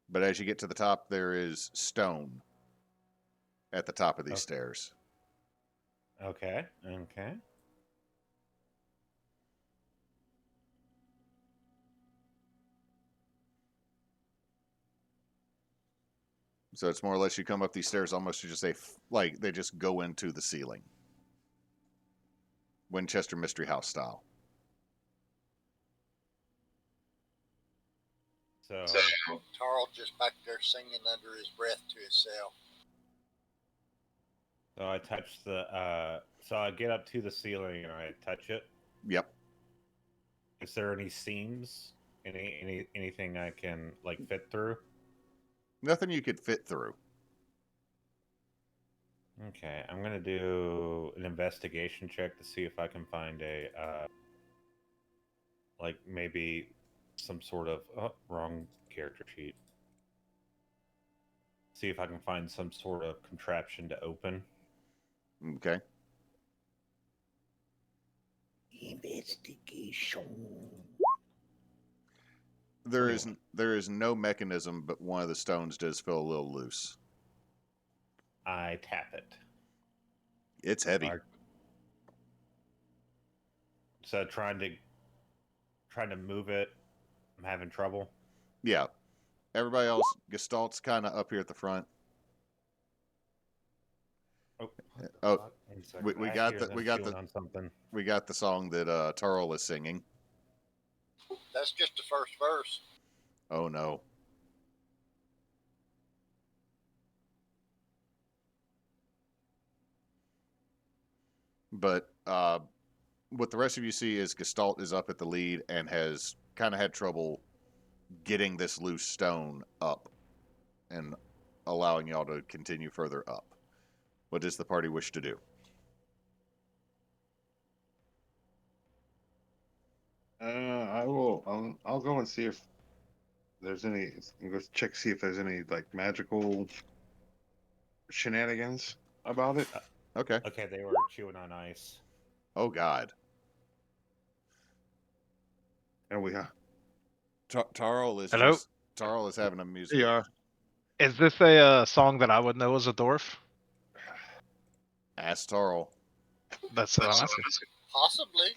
But as you get to the top, there is stone at the top of these stairs. Okay. So it's more or less you come up these stairs almost to just like they just go into the ceiling. Winchester Mystery House style. So Tarl just back there singing under his breath to himself. So I touch the so I get up to the ceiling and I touch it. Yep. Is there any seams? Anything I can like fit through? Nothing you could fit through. Okay, I'm gonna do an investigation check to see if I can find a like maybe some sort of wrong character sheet. See if I can find some sort of contraption to open. Okay. Investigation. There is no mechanism, but one of the stones does feel a little loose. I tap it. It's heavy. So trying to move it, I'm having trouble. Yeah. Everybody else, Gestalt's kind of up here at the front. Oh, we got on something. We got the song that Tarl is singing. That's just the first verse. Oh no. But what the rest of you see is Gestalt is up at the lead and has kind of had trouble getting this loose stone up and allowing y'all to continue further up. What does the party wish to do? I'll go and see if there's any. Go check see if there's any like magical shenanigans about it. Okay. Okay, they were chewing on ice. Oh God. And we Tarl is Hello? Tarl is having a music. Yeah. Is this a song that I would know as a dwarf? Ask Tarl. That's what I'm asking. Possibly.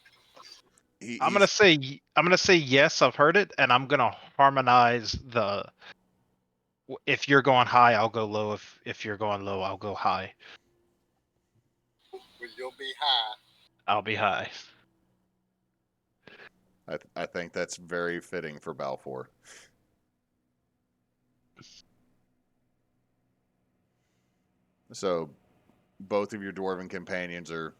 I'm gonna say yes. I've heard it, and I'm gonna harmonize the. If you're going high, I'll go low. If you're going low, I'll go high. Well, you'll be high. I'll be high. I think that's very fitting for Balfor. So, both of your dwarven companions are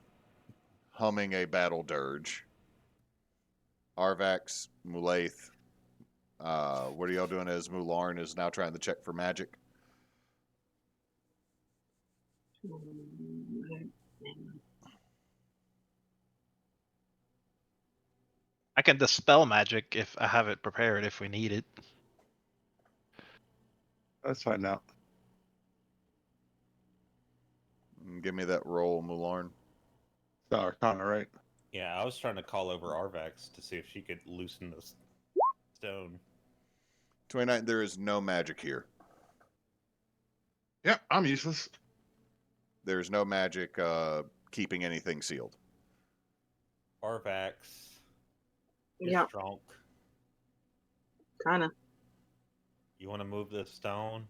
humming a battle dirge. Arvax, Mulaith, what are y'all doing as Mularn is now trying to check for magic? I can dispel magic if I have it prepared if we need it. Let's find out. Give me that roll, Mularn. It's Arcana, right? Yeah, I was trying to call over Arvax to see if she could loosen the stone. 29, there is no magic here. Yep, I'm useless. There's no magic keeping anything sealed. Arvax. Yeah, Strong. kind of. You want to move this stone?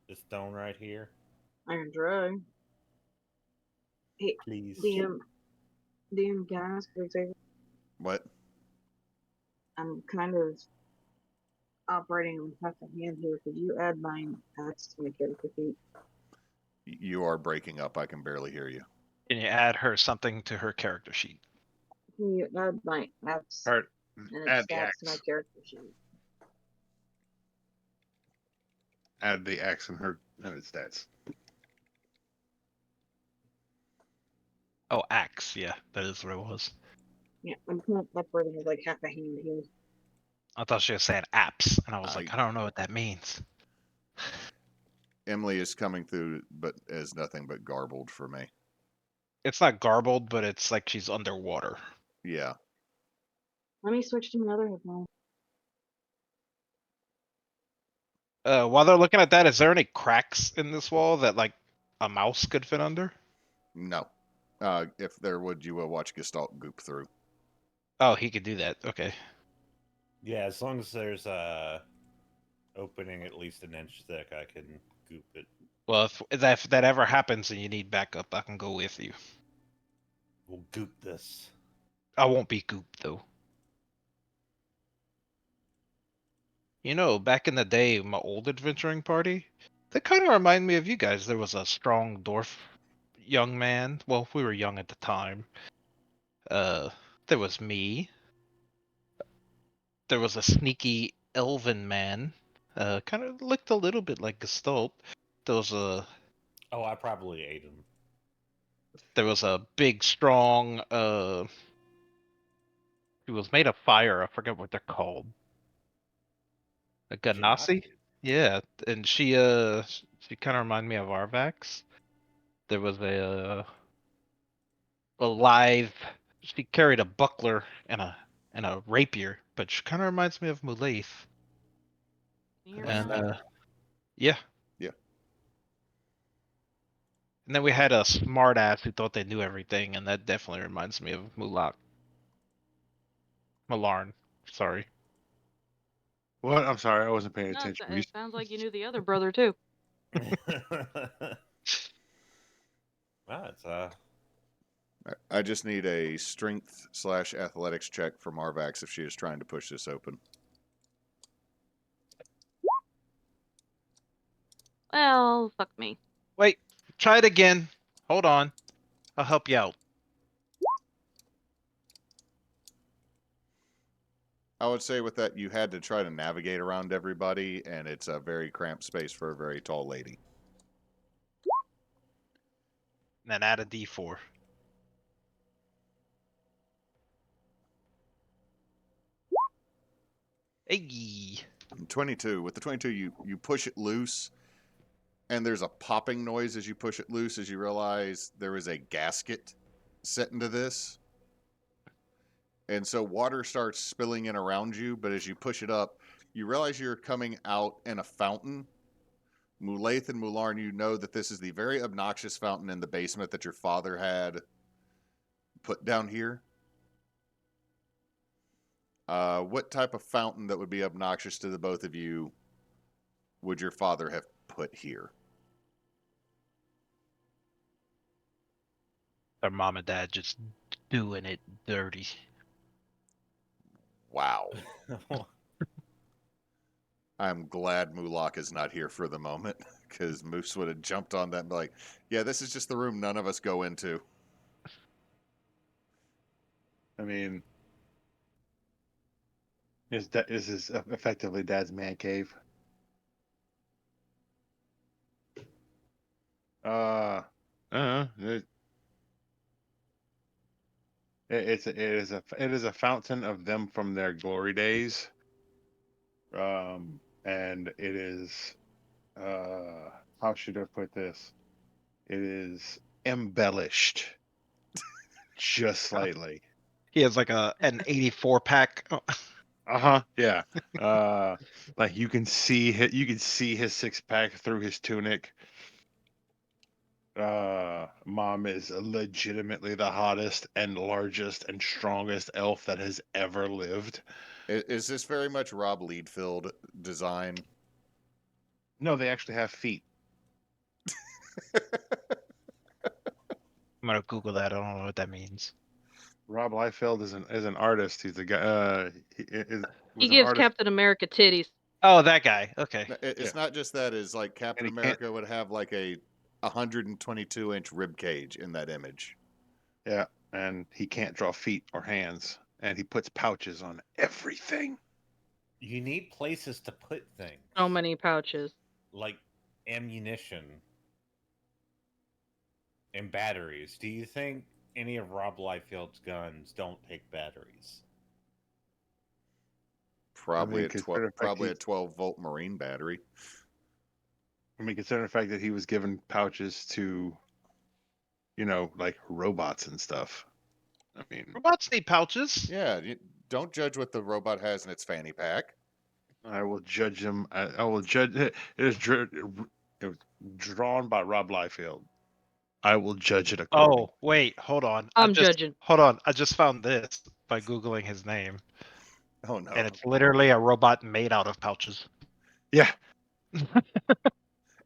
This stone right here? I can try. Hey, Please. DM, can I ask for a favor? What? I'm kind of operating on half a hand here. Could you add my axe to my character sheet? You are breaking up. I can barely hear you. Can you add her something to her character sheet? Can you add my axe All right. and Add its the stats axe. to my character sheet? Add the axe and her stats. Oh, axe. Yeah, that is what it was. Yeah, I'm kind of operating with like half a hand here. I thought she was saying apps, and I was like, I don't know what that means. Emily is coming through, but as nothing but garbled for me. It's not garbled, but it's like she's underwater. Yeah. Let me switch to another headphone. While they're looking at that, is there any cracks in this wall that like a mouse could fit under? No. If there would, you will watch Gestalt goop through. Oh, he could do that. Okay. Yeah, as long as there's a opening at least an inch thick, I can goop it. Well, if that ever happens and you need backup, I can go with you. We'll goop this. I won't be gooped though. You know, back in the day, my old adventuring party, they kind of remind me of you guys. There was a strong dwarf young man. Well, we were young at the time. There was me. There was a sneaky elven man. Kind of looked a little bit like Gestalt. There was a Oh, I probably ate him. There was a big, strong, he was made of fire. I forget what they're called. A Ganassi? Yeah, and she kind of reminded me of Arvax. There was a lithe, She carried a buckler and a rapier, but she kind of reminds me of Mulaith. Can you hear me And now? yeah. Yeah. And then we had a smart ass who thought they knew everything, and that definitely reminds me of Mulak. Malarn, sorry. What? I'm sorry, I wasn't paying No, attention. it sounds like you knew the other brother too. Wow, it's I just need a strength/athletics check from Arvax if she is trying to push this open. Well, fuck me. Wait, try it again. Hold on. I'll help you out. I would say with that, you had to try to navigate around everybody, and it's a very cramped space for a very tall lady. And then add a d4. Hey. 22. With the 22, you push it loose, and there's a popping noise as you push it loose as you realize there is a gasket set into this. And so water starts spilling in around you, but as you push it up, you realize you're coming out in a fountain. Mulaith and Mularn, you know that this is the very obnoxious fountain in the basement that your father had put down here. What type of fountain that would be obnoxious to the both of you would your father have put here? Our mom and dad just doing it dirty. Wow. I'm glad Mulak is not here for the moment, because Moose would have jumped on that and be like, yeah, this is just the room none of us go into. I mean, is this effectively Dad's man cave? It is a fountain of them from their glory days. And it is how should I put this? It is embellished just slightly. He has like an 84 pack. Yeah. Like you can see his six pack through his tunic. Mom is legitimately the hottest and largest and strongest elf that has ever lived. Is this very much Rob Liefeld design? No, they actually have feet. I'm gonna Google that. I don't know what that means. Rob Liefeld is an artist. He's a guy. He gives Captain America titties. Oh, that guy. Okay. It's not just that. It's like Captain And he America would have like a 122-inch rib cage in that image. Yeah, and he can't draw feet or hands, and he puts pouches on everything. You need places to put things. So many pouches. Like ammunition and batteries. Do you think any of Rob Liefeld's guns don't take batteries? Probably I mean, a 12-volt marine battery. I mean, considering the fact that he was given pouches to, like robots and stuff. I mean, Robots need pouches. Yeah, don't judge what the robot has in its fanny pack. I will judge him. I will judge. It was drawn by Rob Liefeld. I will judge it accordingly. Oh, wait, hold on. I'm judging. Hold on. I just found this by Googling his name. Oh, no. And it's literally a robot made out of pouches. Yeah.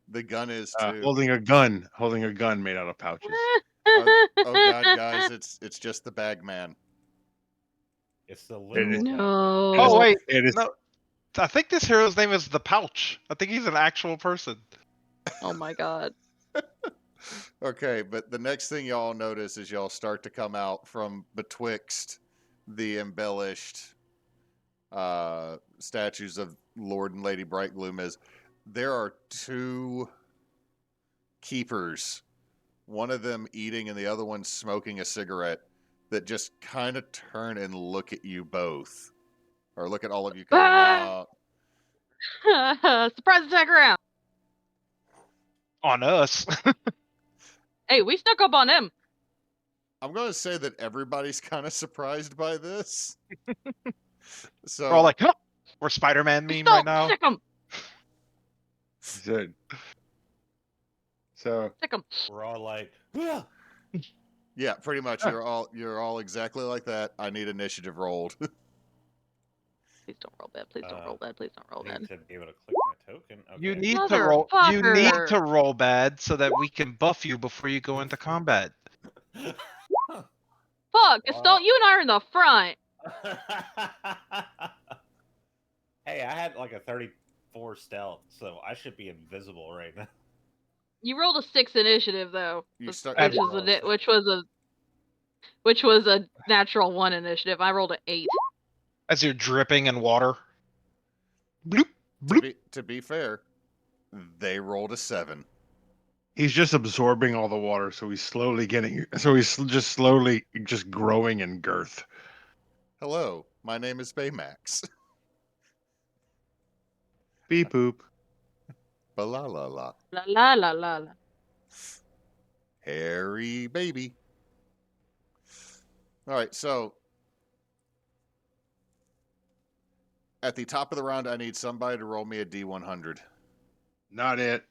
The gun is too. Holding a gun made out of pouches. Oh God, guys, it's just the bag man. It's the little. No. Oh, wait. It is. No. I think this hero's name is the Pouch. I think he's an actual person. Oh my god. Okay, but the next thing y'all notice is y'all start to come out from betwixt the embellished statues of Lord and Lady Brightgloom is there are two keepers, one of them eating and the other one smoking a cigarette, that just kind of turn and look at you both. Or look at all of you coming out. Surprise attack round. On us. Hey, we snuck up on him. I'm going to say that everybody's kind of surprised by this. So We're all like, huh! We're Spider-Man meme Stop! right now. Sick 'em! Good. So Sick 'em! We're all like, "Ah!" yeah, pretty much. You're all exactly like that. I need initiative rolled. Please don't roll bad. Please don't roll bad. Please don't roll I bad. need to be able to click my token. Okay. You need to roll. You need Motherfucker. to roll bad so that we can buff you before you go into combat. Fuck, Gestalt, you and I are in the front. Hey, I had like a 34 stealth, so I should be invisible right now. You rolled a 6 initiative though, You which start- was a natural 1 initiative. I rolled an 8. As you're dripping in water. Bloop, bloop. To be fair, they rolled a 7. he's just absorbing all the water, so he's slowly getting. So he's just slowly just growing in girth. Hello, my name is Baymax. Beep boop. Ba la la la. La la la la la. Hairy baby. All right, so at the top of the round, I need somebody to roll me a D100. Not it.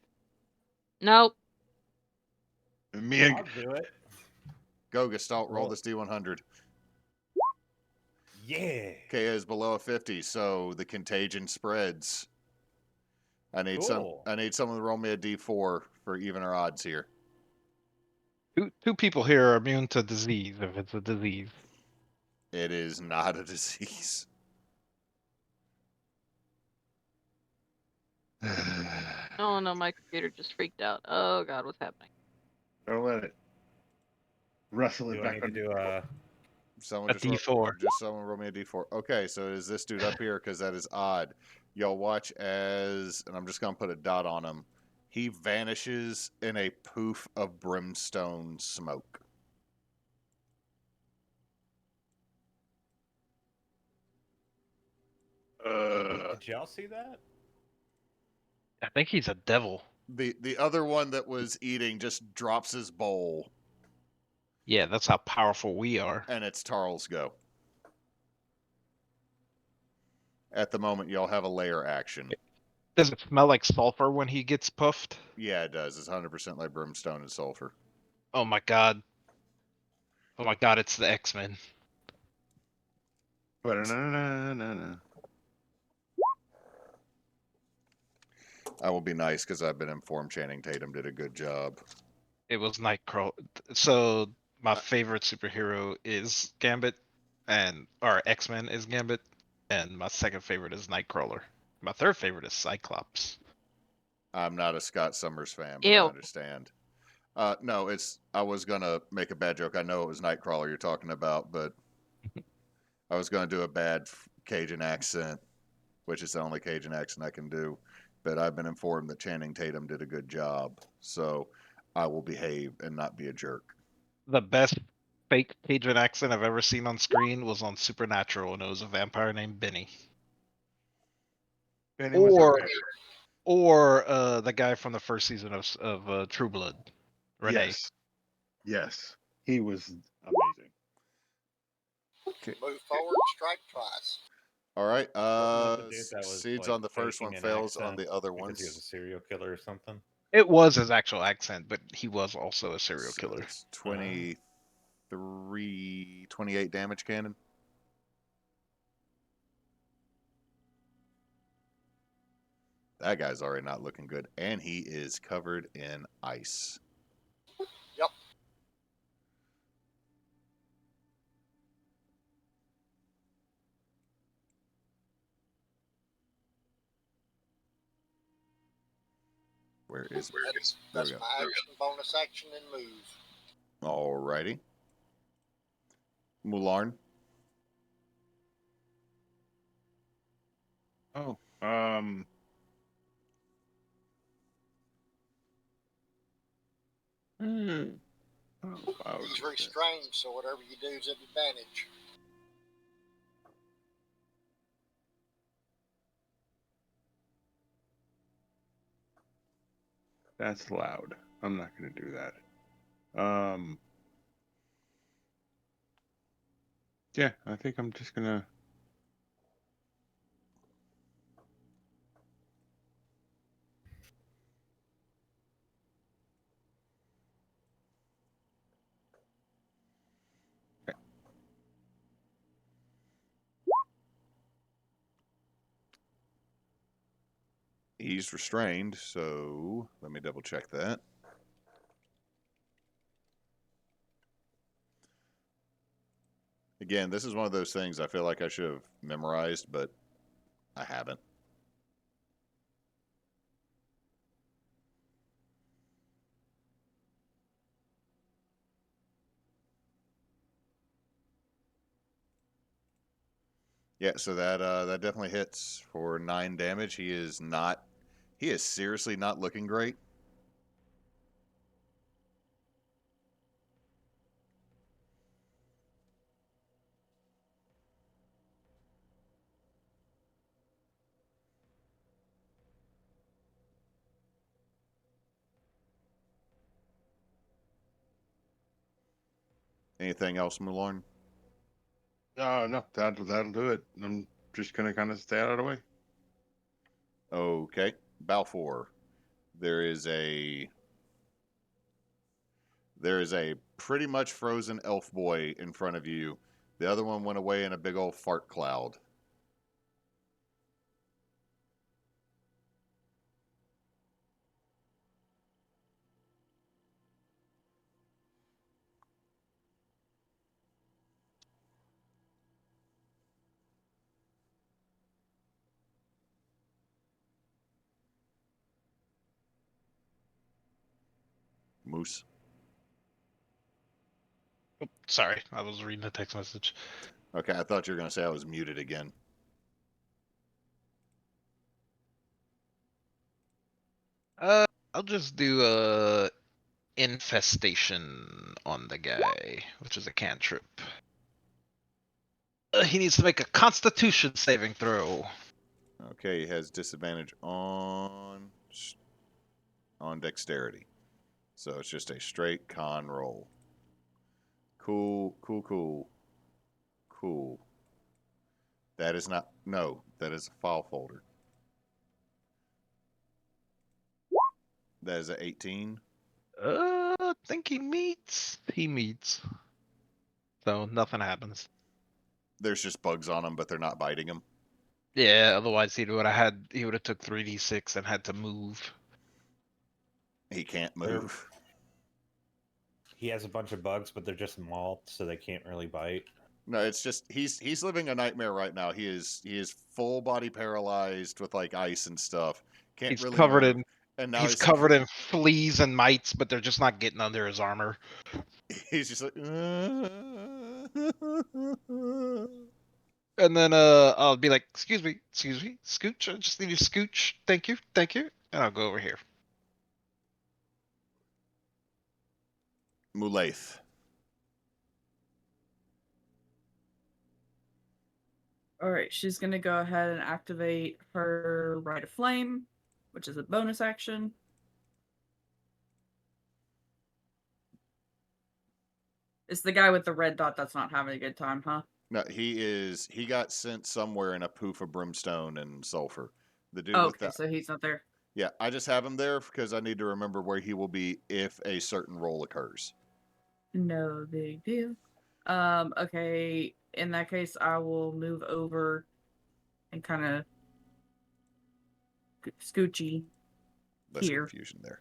Nope. Me and I'll do it. Go, Gestalt, roll Roll. this D100. Yeah. Okay, it is below a 50, so the contagion spreads. I need Cool. someone to roll me a D4 for even or odds here. Two people here are immune to disease if it's a disease. It is not a disease. Oh no, my computer just freaked out. Oh god, what's happening? Don't let it wrestle it Do I back need to on. do a... Someone A just D4. Just someone roll me a D4. Okay, so is this dude up here? Because that is odd. Y'all watch as, and I'm just gonna put a dot on him. He vanishes in a poof of brimstone smoke. Did y'all see that? I think he's a devil. The other one that was eating just drops his bowl, Yeah, that's how powerful we are. and it's Tarl's go. At the moment, y'all have a layer action. Does it smell like sulfur when he gets puffed? Yeah, it does. It's 100% like brimstone and sulfur. Oh my god. Oh my god, it's the X-Men. Ba-da-na-na-na-na. I will be nice because I've been informed Channing Tatum did a good job. It was Nightcrawler. So my favorite superhero is Gambit, or X-Men is Gambit, and my second favorite is Nightcrawler. My third favorite is Cyclops. I'm not a Scott Summers fan, but Ew. I understand. No, I was gonna make a bad joke. I know it was Nightcrawler you're talking about, but I was gonna do a bad Cajun accent, which is the only Cajun accent I can do. But I've been informed that Channing Tatum did a good job, so I will behave and not be a jerk. The best fake Cajun accent I've ever seen on screen was on Supernatural, and it was a vampire named Benny. Benny was okay. Or the guy from the first season of True Blood, Renee. Yes. Yes. He was amazing. Move forward, strike twice. All right. Wasn't the dude that was, Seeds like, on the first faking one, an fails on accent the other because he was a ones. serial killer or something? It was his actual accent, but he was also a serial So killer. it's 28 damage cannon. That guy's already not looking good, and he is covered in ice. Yep. Where is it? There That's we go. my action, bonus action, and move. Alrighty. Mularn. Oh. Oh, wow. He's restrained, so whatever you do is at advantage. That's loud. I'm not going to do that. Yeah, I think I'm just gonna. He's restrained, so let me double check that. Again, this is one of those things I feel like I should have memorized, but I haven't. Yeah, so that definitely hits for 9 damage. He is seriously not looking great. Anything else, Mulorn? No, that'll do it. I'm just gonna kind of stay out of the way. Okay, Balfor. There is a pretty much frozen elf boy in front of you. The other one went away in a big old fart cloud. Moose. Sorry, I was reading a text message. Okay, I thought you were going to say I was muted again. I'll just do infestation on the guy, which is a cantrip. He needs to make a Constitution saving throw. Okay, he has disadvantage on dexterity. So it's just a straight con roll. Cool. That is not, no, that is a file folder. That is a 18. I think he meets. He meets. So nothing happens. There's just bugs on him, but they're not biting him. Yeah, otherwise he would have took 3d6 and had to move. He can't move. He has a bunch of bugs, but they're just mauled, so they can't really bite. No, it's just he's living a nightmare right now. He is full body paralyzed with like ice and stuff. Can't He's really covered move. in And now he's covered in fleas and mites, but they're just not getting under his armor. He's just like And then I'll be like, excuse me, scooch. I just need you to scooch. Thank you. And I'll go over here. Mulaith. All right, she's gonna go ahead and activate her Rite of Flame, which is a bonus action. It's the guy with the red dot that's not having a good time, huh? No, he got sent somewhere in a poof of brimstone and sulfur. The dude with Okay, that. so he's not there. Yeah, I just have him there because I need to remember where he will be if a certain roll occurs. No big deal. Okay, in that case, I will move over and kind of scoochy Less here. confusion there.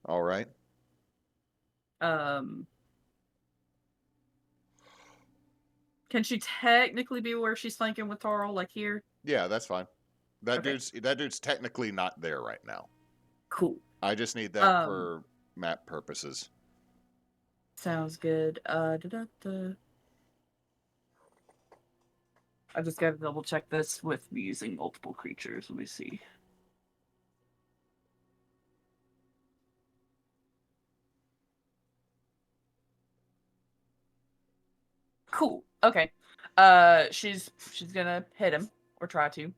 All right. Can she technically be where she's flanking with Tarl, like here? Yeah, that's fine. That Okay. dude's technically not there right now. Cool. I just need that for map purposes. Sounds good. I just gotta double check this with me using multiple creatures. Let me see. Cool. Okay. She's gonna hit him or try to.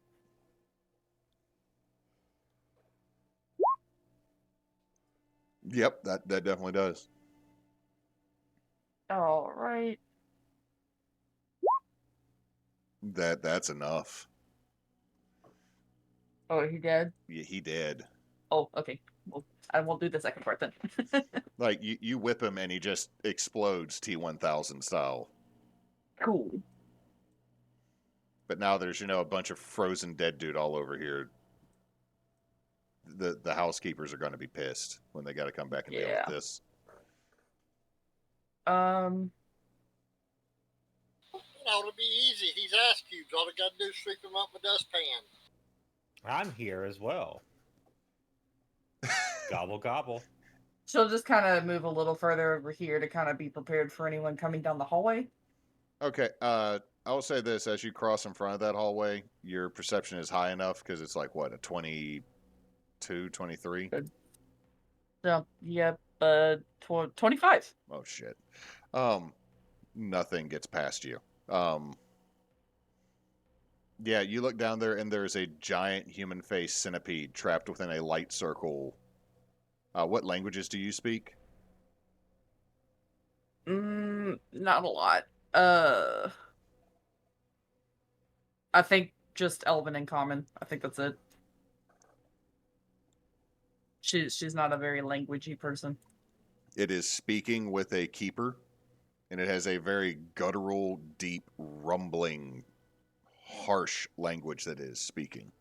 Yep, that definitely does. All right. That's enough. Oh, he dead? Yeah, he did. Oh, okay. Well, I won't do the second part then. Like you whip him and he just explodes T-1000 style. Cool. But now there's a bunch of frozen dead dude all over here. The housekeepers are going to be pissed when they got to come back and deal with this. It'll be easy. He's ice cubes. All I got to do is sweep him up with a dustpan. I'm here as well. Gobble gobble. She'll just kind of move a little further over here to kind of be prepared for anyone coming down the hallway. Okay, I'll say this. As you cross in front of that hallway, your perception is high enough because it's like, what, a 22, 23? Good. So, yep, 25. Oh, shit. Nothing gets past you. Yeah, you look down there and there's a giant human-faced centipede trapped within a light circle. What languages do you speak? Not a lot. I think just Elven and Common. I think that's it. She's not a very languagey person. It is speaking with a keeper, and it has a very guttural, deep, rumbling, harsh language that it is speaking.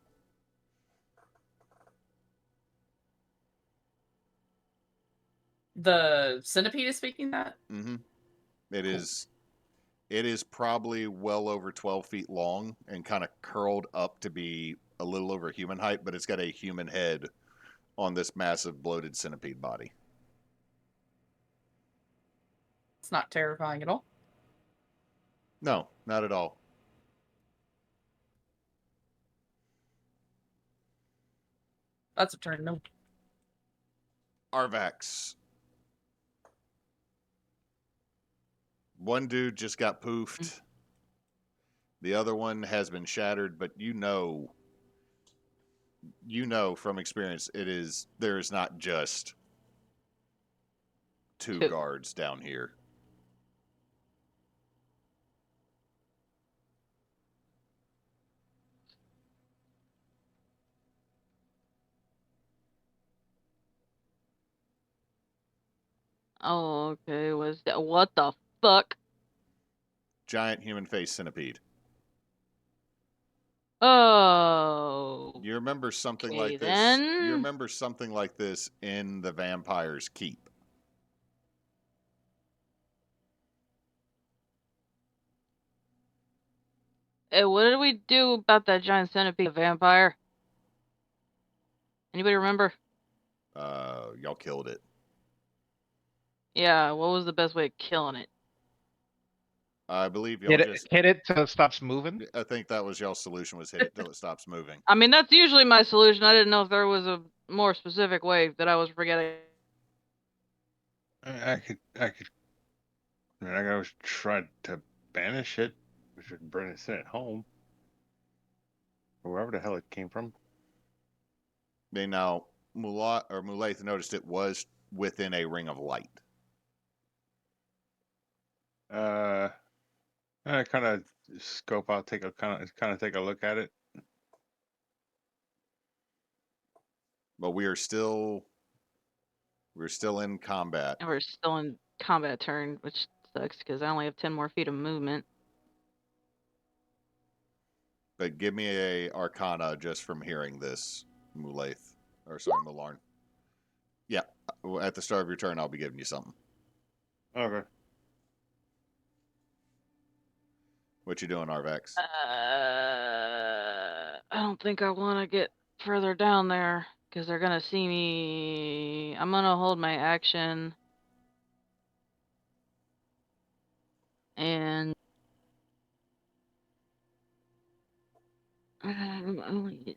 The centipede is speaking that? Mm-hmm. It is probably well over 12 feet long and kind of curled up to be a little over human height, but it's got a human head on this massive bloated centipede body. It's not terrifying at all. No, not at all. That's a turn, no. Arvax. One dude just got poofed. The other one has been shattered, but you know from experience there is not just two guards down here. Oh, okay. What the fuck? Giant human-faced centipede. Oh. You remember something Okay, like this? then. You remember something like this in the Vampire's Keep. Hey, what did we do about that giant centipede vampire? Anybody remember? Y'all killed it. Yeah, what was the best way of killing it? I believe y'all just hit it till it stops moving. I think that was y'all's solution, was hit it till it stops moving. I mean, that's usually my solution. I didn't know if there was a more specific way that I was forgetting. I always tried to banish it, which would bring us in at home. Wherever the hell it came from. Now, Mulaith noticed it was within a ring of light. I kind of scope out, take a look at it. But we're still in combat. And we're still in combat turn, which sucks because I only have 10 more feet of movement. But give me a Arcana just from hearing this, Mulaith. Or sorry, Mularn. Yeah, at the start of your turn, I'll be giving you something. Okay. What you doing, Arvax? I don't think I want to get further down there because they're going to see me. I'm going to hold my action. And only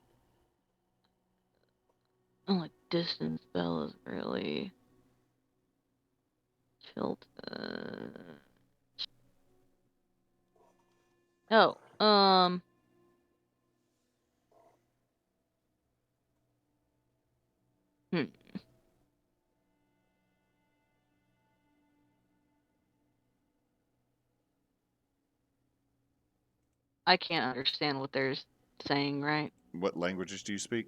distance spell is really tilted. Oh, I can't understand what they're saying, right? What languages do you speak?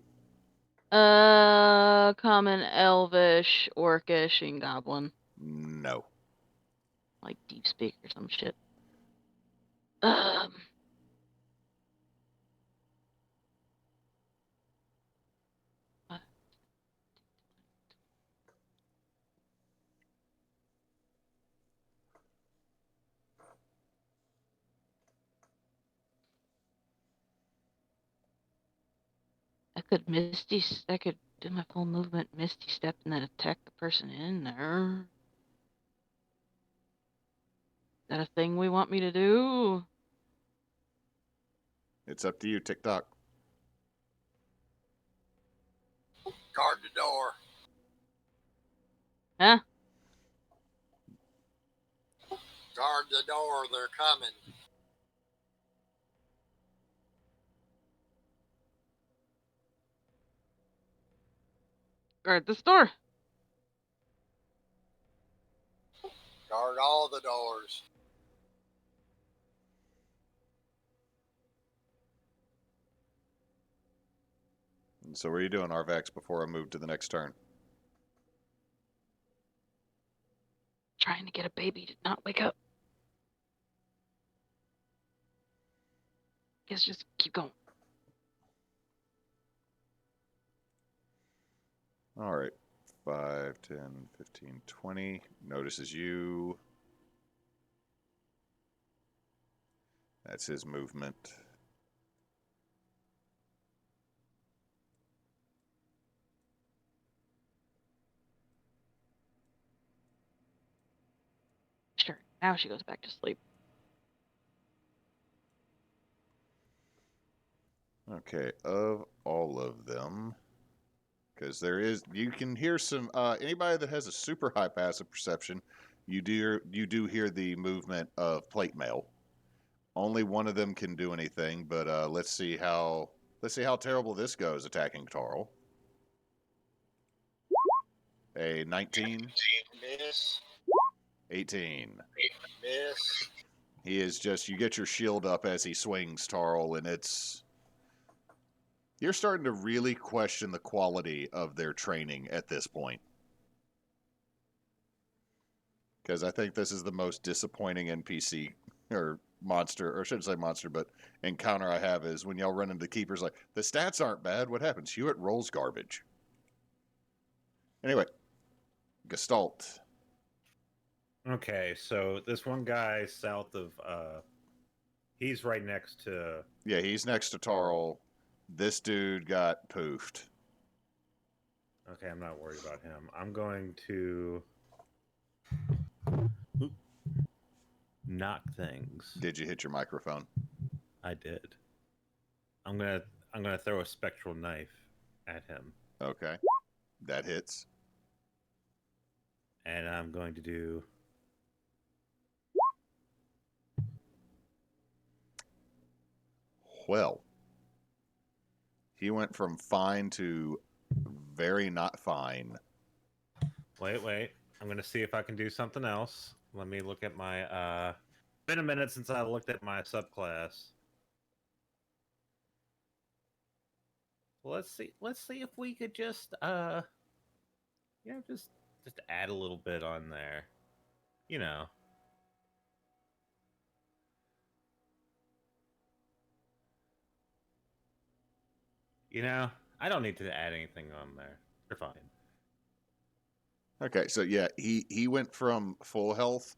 Common, Elvish, Orcish, and Goblin. No. Like Deep Speak or some shit. I could do my full movement, Misty Step, and then attack the person in there. Is that a thing we want me to do? It's up to you, TikTok. Guard the door. Huh? Guard the door. They're coming. Guard this door. Guard all the doors. And so what are you doing, Arvax, before I move to the next turn? Trying to get a baby to not wake up. Guess just keep going. All right. 5, 10, 15, 20. Notices you. That's his movement. Sure. Now she goes back to sleep. Okay, of all of them, because you can hear some. Anybody that has a super high passive perception, you do hear the movement of plate mail. Only one of them can do anything, but let's see how terrible this goes attacking Tarl. A 19, Miss. 18. Miss. He is just, you get your shield up as he swings, Tarl, and you're starting to really question the quality of their training at this point. Because I think this is the most disappointing NPC, or monster, or I shouldn't say monster, but encounter I have is when y'all run into keepers like, the stats aren't bad, what happens? Hewitt rolls garbage. Anyway, Gestalt. Okay, so this one guy south of, he's right next to... Yeah, he's next to Tarl. This dude got poofed. Okay, I'm not worried about him. I'm going to... knock things. Did you hit your microphone? I did. I'm gonna throw a spectral knife at him. Okay. That hits. And I'm going to do... Well, he went from fine to very not fine. Wait. I'm going to see if I can do something else. Let me look at my... Been a minute since I looked at my subclass. Let's see if we could just, just add a little bit on there. You know. I don't need to add anything on there. They're fine. Okay, so yeah, he went from full health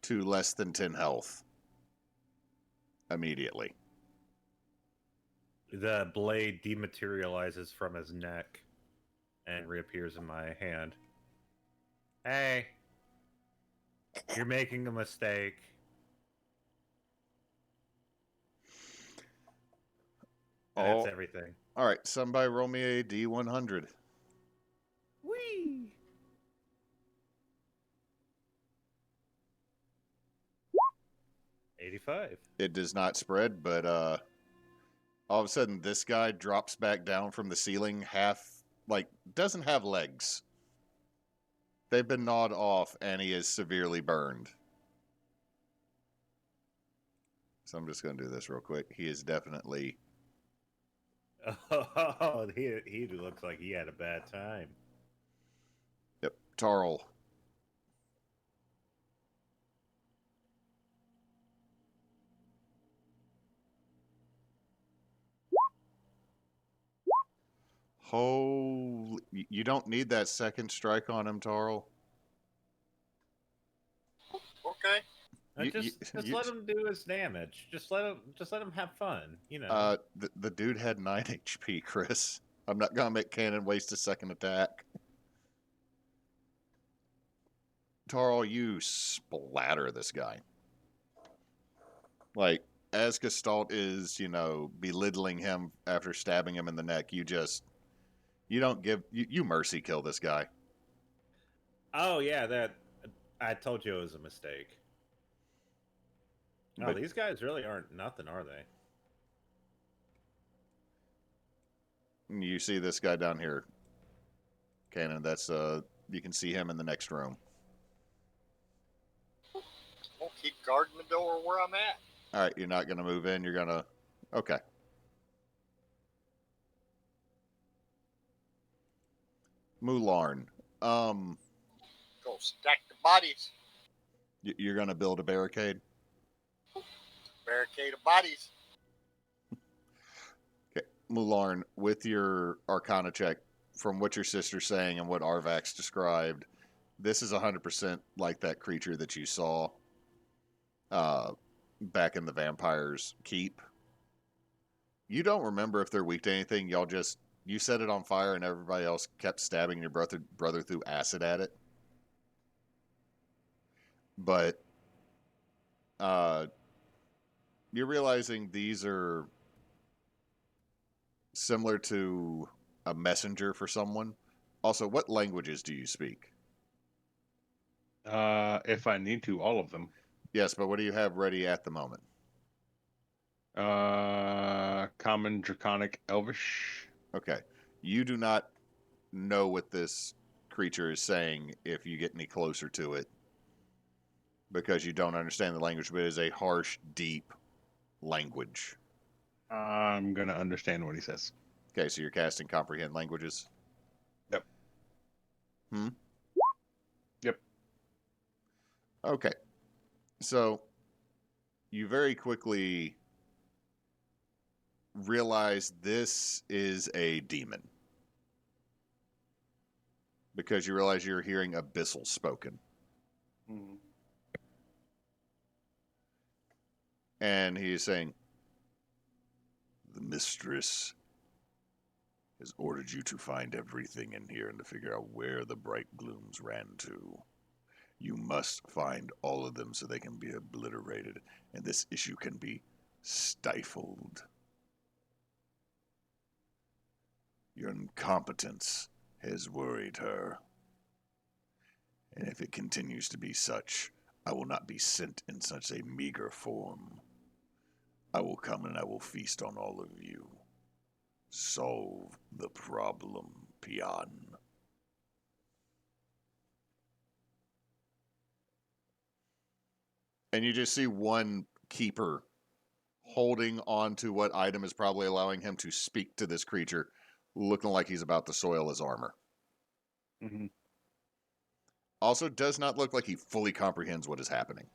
to less than 10 health immediately. The blade dematerializes from his neck and reappears in my hand. Hey, you're making a mistake. And that's everything. All right, somebody roll me a D100. Whee! 85. It does not spread, but all of a sudden this guy drops back down from the ceiling, doesn't have legs. They've been gnawed off, and he is severely burned. So I'm just going to do this real quick. He is definitely... Oh, he looks like he had a bad time. Yep. Tarl. Holy... You don't need that second strike on him, Tarl. Okay. Just let him do his damage. Just let him have fun. You know. The dude had 9 HP, Chris. I'm not gonna make Cannon waste a second attack. Tarl, you splatter this guy. Like, as Gestalt is, belittling him after stabbing him in the neck, you mercy kill this guy. Oh yeah, I told you it was a mistake. No, these guys really aren't nothing, are they? You see this guy down here, Cannon. That's you can see him in the next room. I'll keep guarding the door where I'm at. All right, you're not gonna move in. You're gonna... Okay. Mularn. Go stack the bodies. You're gonna build a barricade. Barricade of bodies. Okay, Mularn, with your Arcana check, from what your sister's saying and what Arvax described, this is 100% like that creature that you saw back in the Vampire's Keep. You don't remember if they're weak to anything. You set it on fire and everybody else kept stabbing your brother through acid at it. But you're realizing these are similar to a messenger for someone. Also, what languages do you speak? If I need to, all of them. Yes, but what do you have ready at the moment? Common, Draconic, Elvish. Okay. You do not know what this creature is saying if you get any closer to it, because you don't understand the language, but it is a harsh, deep language. I'm going to understand what he says. Okay, so you're casting Comprehend Languages? Yep. Yep. Okay. So, you very quickly realize this is a demon. Because you realize you're hearing Abyssal spoken. Mm-hmm. And he is saying, "The mistress has ordered you to find everything in here and to figure out where the bright glooms ran to. You must find all of them so they can be obliterated, and this issue can be stifled. Your incompetence has worried her, and if it continues to be such, I will not be sent in such a meager form. I will come and I will feast on all of you. Solve the problem, peon." And you just see one keeper holding on to what item is probably allowing him to speak to this creature, looking like he's about to soil his armor. Mm-hmm. Also, does not look like he fully comprehends what is happening.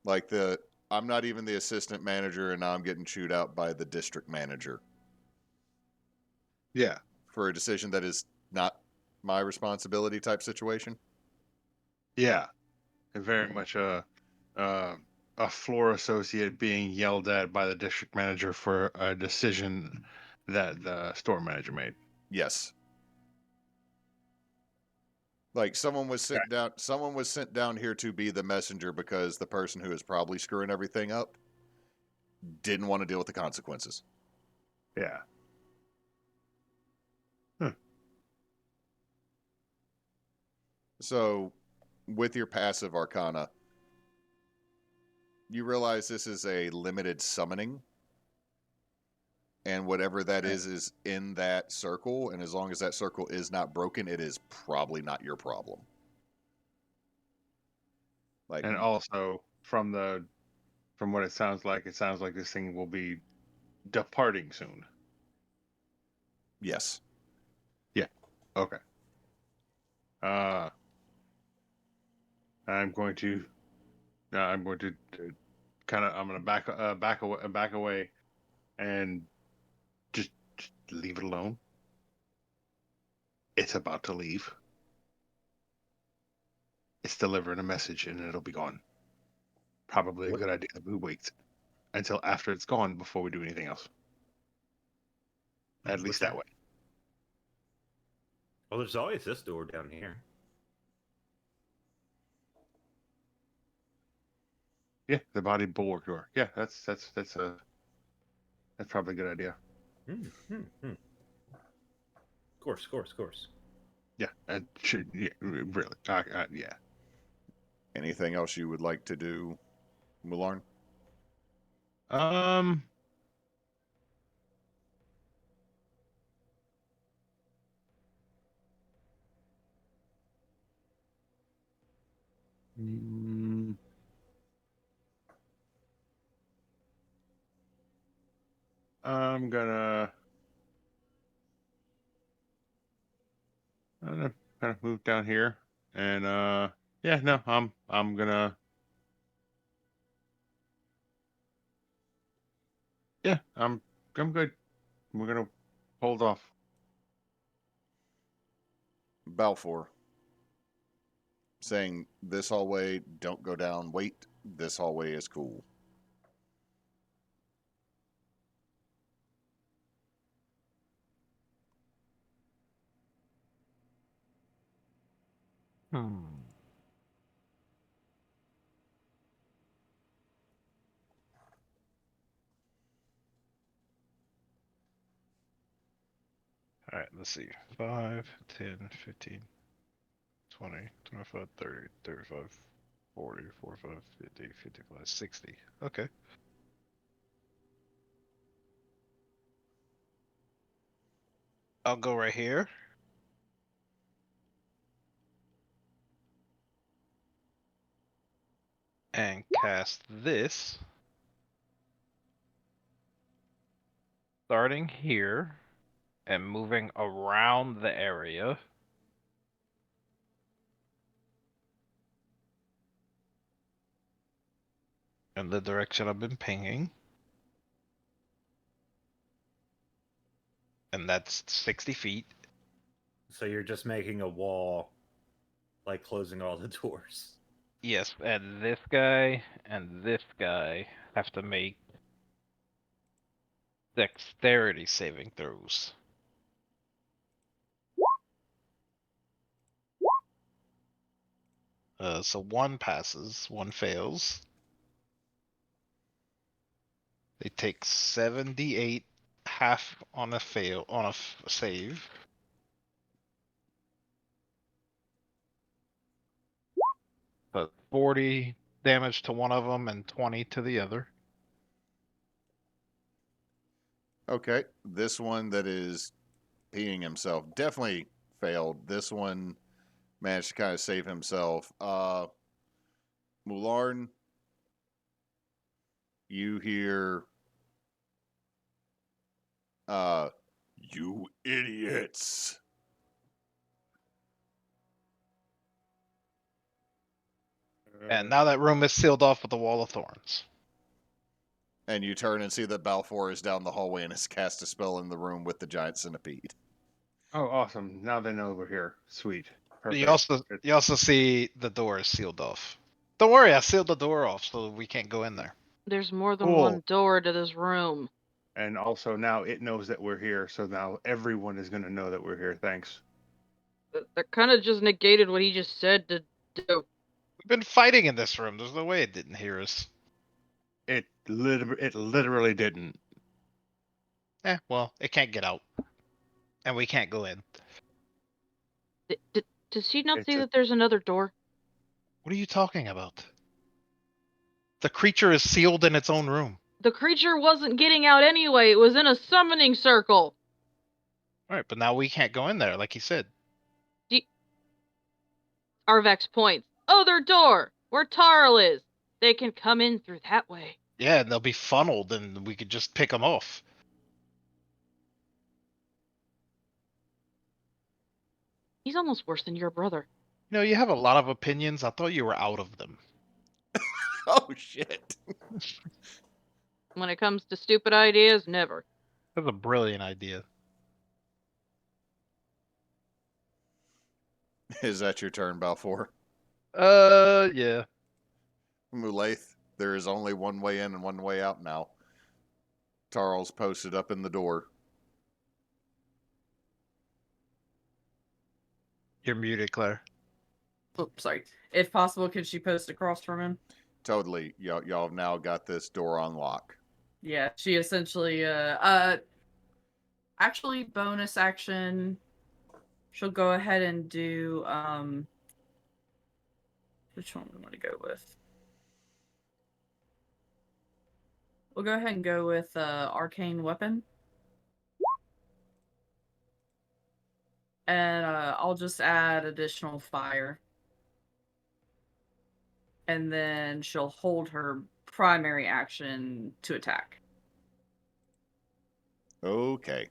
Like I'm not even the assistant manager, and now I'm getting chewed out by the district manager. Yeah. For a decision that is not my responsibility type situation. Yeah. Very much a floor associate being yelled at by the district manager for a decision that the store manager made. Yes. Like someone was sent down. Someone was sent down here to be the messenger because the person who is probably screwing everything up didn't want to deal with the consequences. Yeah. So, with your passive Arcana, you realize this is a limited summoning, and whatever that is in that circle, and as long as that circle is not broken, it is probably not your problem. Like, And also from what it sounds like this thing will be departing soon. yes. Okay. I'm going to I'm going to back away and just leave it alone. It's about to leave. It's delivering a message and it'll be gone. Probably a What- good idea that we wait until after it's gone before we do anything else. At What's least that way. Well, there's always this door down here. Yeah, the body bulwark door. Yeah, that's probably a good idea. Of course. Yeah, that should. Yeah, really. Yeah. anything else you would like to do, Mularn? I'm gonna kind of move down here, and yeah, no, I'm gonna, yeah, I'm good. We're gonna hold off. Balfor. Saying this hallway, don't go down, wait. This hallway is cool. All right, let's see. 5, 10, 15, 20, 25, 30, 35, 40, 45, 50, 55, 60. Okay. I'll go right here. And cast this. Starting here and moving around the area. In the direction I've been pinging. And that's 60 feet. So you're just making a wall, like closing all the doors. Yes, and this guy have to make dexterity saving throws. So one passes, one fails. They take 78 half on a fail on a save. But 40 damage to one of them and 20 to the other. Okay, this one that is peeing himself definitely failed. This one managed to kind of save himself. Mularn, you hear, you idiots. And now that room is sealed off with a wall of thorns. And you turn and see that Balfor is down the hallway and has cast a spell in the room with the giant centipede. Oh, awesome! Now they know we're here. Sweet. Perfect. You also see the door is sealed off. Don't worry, I sealed the door off so we can't go in there. There's more than Cool. one door to this room. And also now it knows that we're here, so now everyone is gonna know that we're here. Thanks. That kind of just negated what he just said to do. We've been fighting in this room. There's no way it didn't hear us. It literally didn't. Well, it can't get out. And we can't go in. Does he not It's see a- that there's another door? What are you talking about? The creature is sealed in its own room. The creature wasn't getting out anyway. It was in a summoning circle. Alright, but now we can't go in there, like he said. Arvax points. Other door! Where Tarl is. They can come in through that way. Yeah, and they'll be funneled, and we could just pick them off. He's almost worse than your brother. You know, you have a lot of opinions. I thought you were out of them. Oh, shit. When it comes to stupid ideas, never. That's a brilliant idea. Is that your turn, Balfour? Yeah. Mulaith, there is only one way in and one way out now. Tarl's posted up in the door. You're muted, Claire. Oh, sorry. If possible, could she post across from him? Totally. Y'all have now got this door on lock. Yeah, she essentially, actually, bonus action, she'll go ahead and do, which one we want to go with? We'll go ahead and go with, Arcane Weapon. And, I'll just add additional fire. And then she'll hold her primary action to attack. Okay.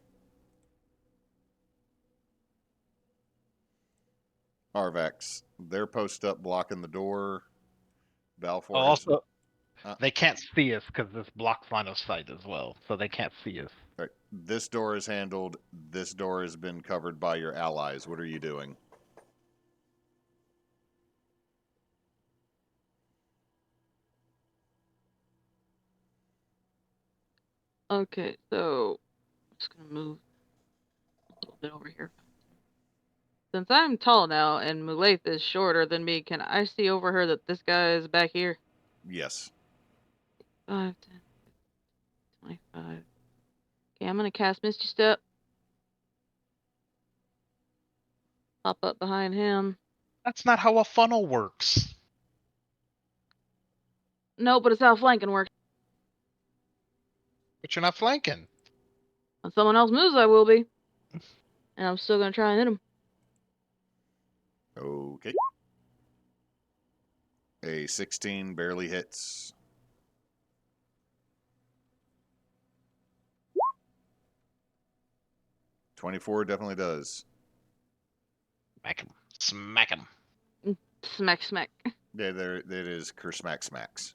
Arvax, they're posted up blocking the door. Balfour is... Also, they can't see us because this blocks line of sight as well, so they can't see us. Right. This door is handled. This door has been covered by your allies. What are you doing? Okay, so I'm just gonna move a little bit over here. Since I'm tall now and Mulaith is shorter than me, can I see over her that this guy is back here? Yes. 5, 10, 25. Okay, I'm gonna cast Misty Step. Pop up behind him. That's not how a funnel works. No, but it's how flanking works. But you're not flanking. When someone else moves, I will be. And I'm still gonna try and hit him. Okay. A 16 barely hits. .24 definitely does. Smack him. Smack him. Smack, smack. Yeah, there it is. Kersmack smacks.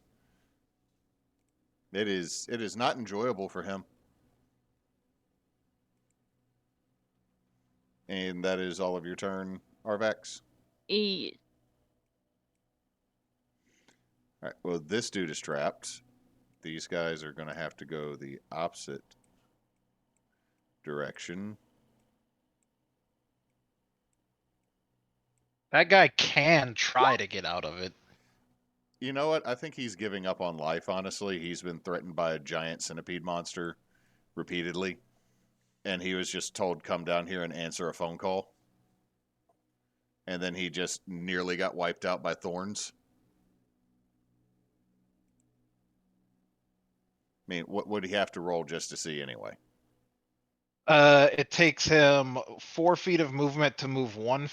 It is not enjoyable for him. And that is all of your turn, Arvax. Yes. All right. Well, this dude is trapped. These guys are going to have to go the opposite direction. That guy can try to get out of it. You know what? I think he's giving up on life, honestly. He's been threatened by a giant centipede monster repeatedly. And he was just told, come down here and answer a phone call. And then he just nearly got wiped out by thorns. I mean, what would he have to roll just to see anyway? It takes him 4 feet of movement to move 1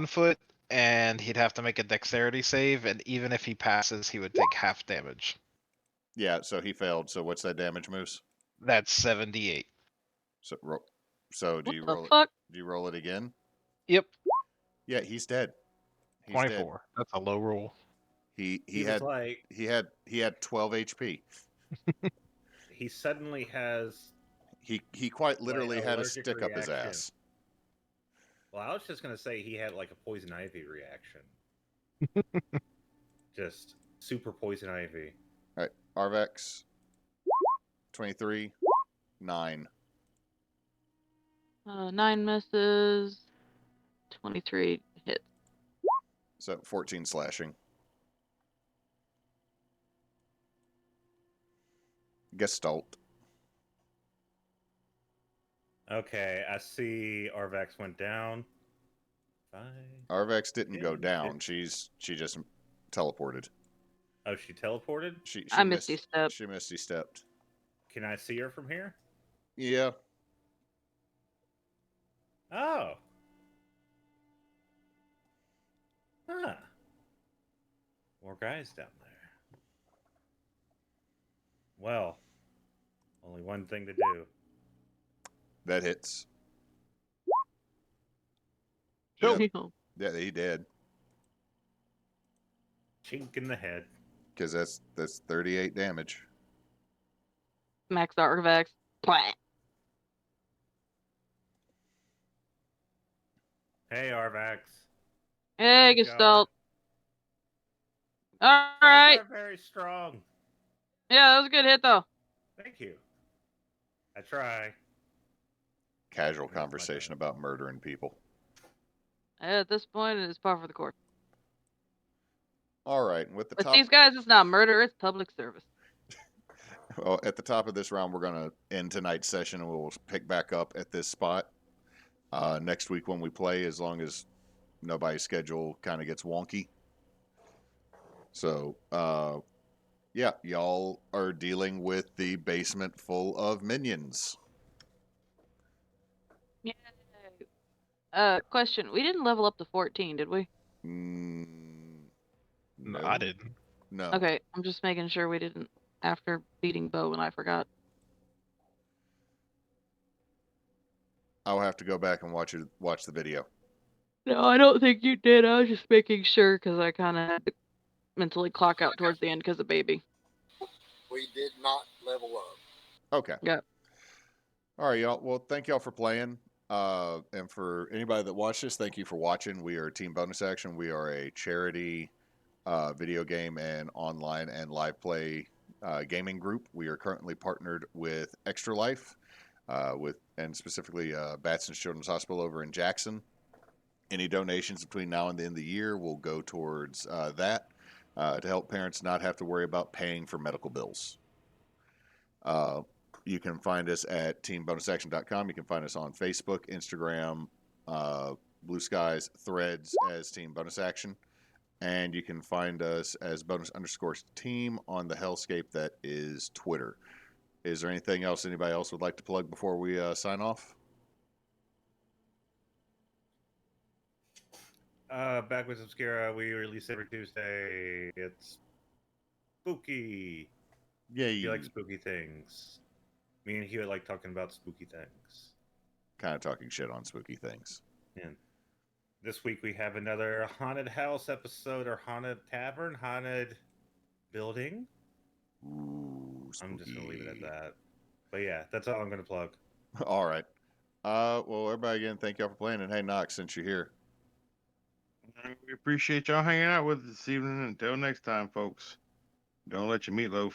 foot, and he'd have to make a dexterity save, and even if he passes, he would take half damage. Yeah, so he failed. So what's that damage, Moose? That's 78. So do you What the roll fuck? it? Do you roll it again? Yep. Yeah, he's dead. He's 24. dead. That's a low roll. He was like, he had 12 HP. he suddenly has. He quite literally had a allergic stick up his reaction. ass. Well, I was just gonna say he had like a poison ivy reaction. Just super poison ivy. All right, Arvax. 23, 9. 9 misses. 23 hits. So 14 slashing. Gestalt. Okay, I see Arvax went down. 5. Arvax didn't go 10, down. 15. She just teleported. Oh, she teleported? She I Misty Step. She Misty stepped. Can I see her from here? Yeah. Oh. Huh. More guys down there. Well, only one thing to do. That hits. Nope. Yeah, he did. Chink in the head. Because that's 38 damage. Max Arvax. Plat. Hey, Arvax. Hey, How's it Gestalt. going? Alright. Guys are very strong. Yeah, that was a good hit, though. Thank you. I try. Casual That's my conversation bad. about murdering people. At this point, it's par for the course. All right, with the With top. these guys, it's not murder, it's public service. Well, at the top of this round, we're going to end tonight's session, and we'll pick back up at this spot next week when we play, as long as nobody's schedule kind of gets wonky. So, yeah, y'all are dealing with the basement full of minions. Yay. Question. We didn't level up to 14, did we? No, No, I didn't. No. Okay, I'm just making sure we didn't after beating Bo and I forgot. I'll have to go back and watch the video. No, I don't think you did. I was just making sure because I kind of had to mentally clock out towards the end because of baby. We did not level up. Okay. Yeah. All right, y'all. Well, thank y'all for playing. And for anybody that watched this, thank you for watching. We are Team Bonus Action. We are a charity video game and online and live play gaming group. We are currently partnered with Extra Life, and specifically Batson's Children's Hospital over in Jackson. Any donations between now and the end of the year will go towards that to help parents not have to worry about paying for medical bills. You can find us at teambonusaction.com. You can find us on Facebook, Instagram, Blue Skies, Threads as Team Bonus Action. And you can find us as bonus_team on the hellscape that is Twitter. Is there anything else anybody else would like to plug before we sign off? Backwards Obscura, we release every Tuesday. It's spooky. Yay. If you like spooky things. Me and Hugh like talking about spooky things. Kind of talking shit on spooky things. And this week we have another haunted house episode, or haunted tavern, haunted building. Ooh, spooky. I'm just going to leave it at that. But yeah, that's all I'm going to plug. All right. Well, everybody, again, thank y'all for playing. And hey, Knox, since you're here. We appreciate y'all hanging out with us this evening. Until next time, folks. Don't let your meatloaf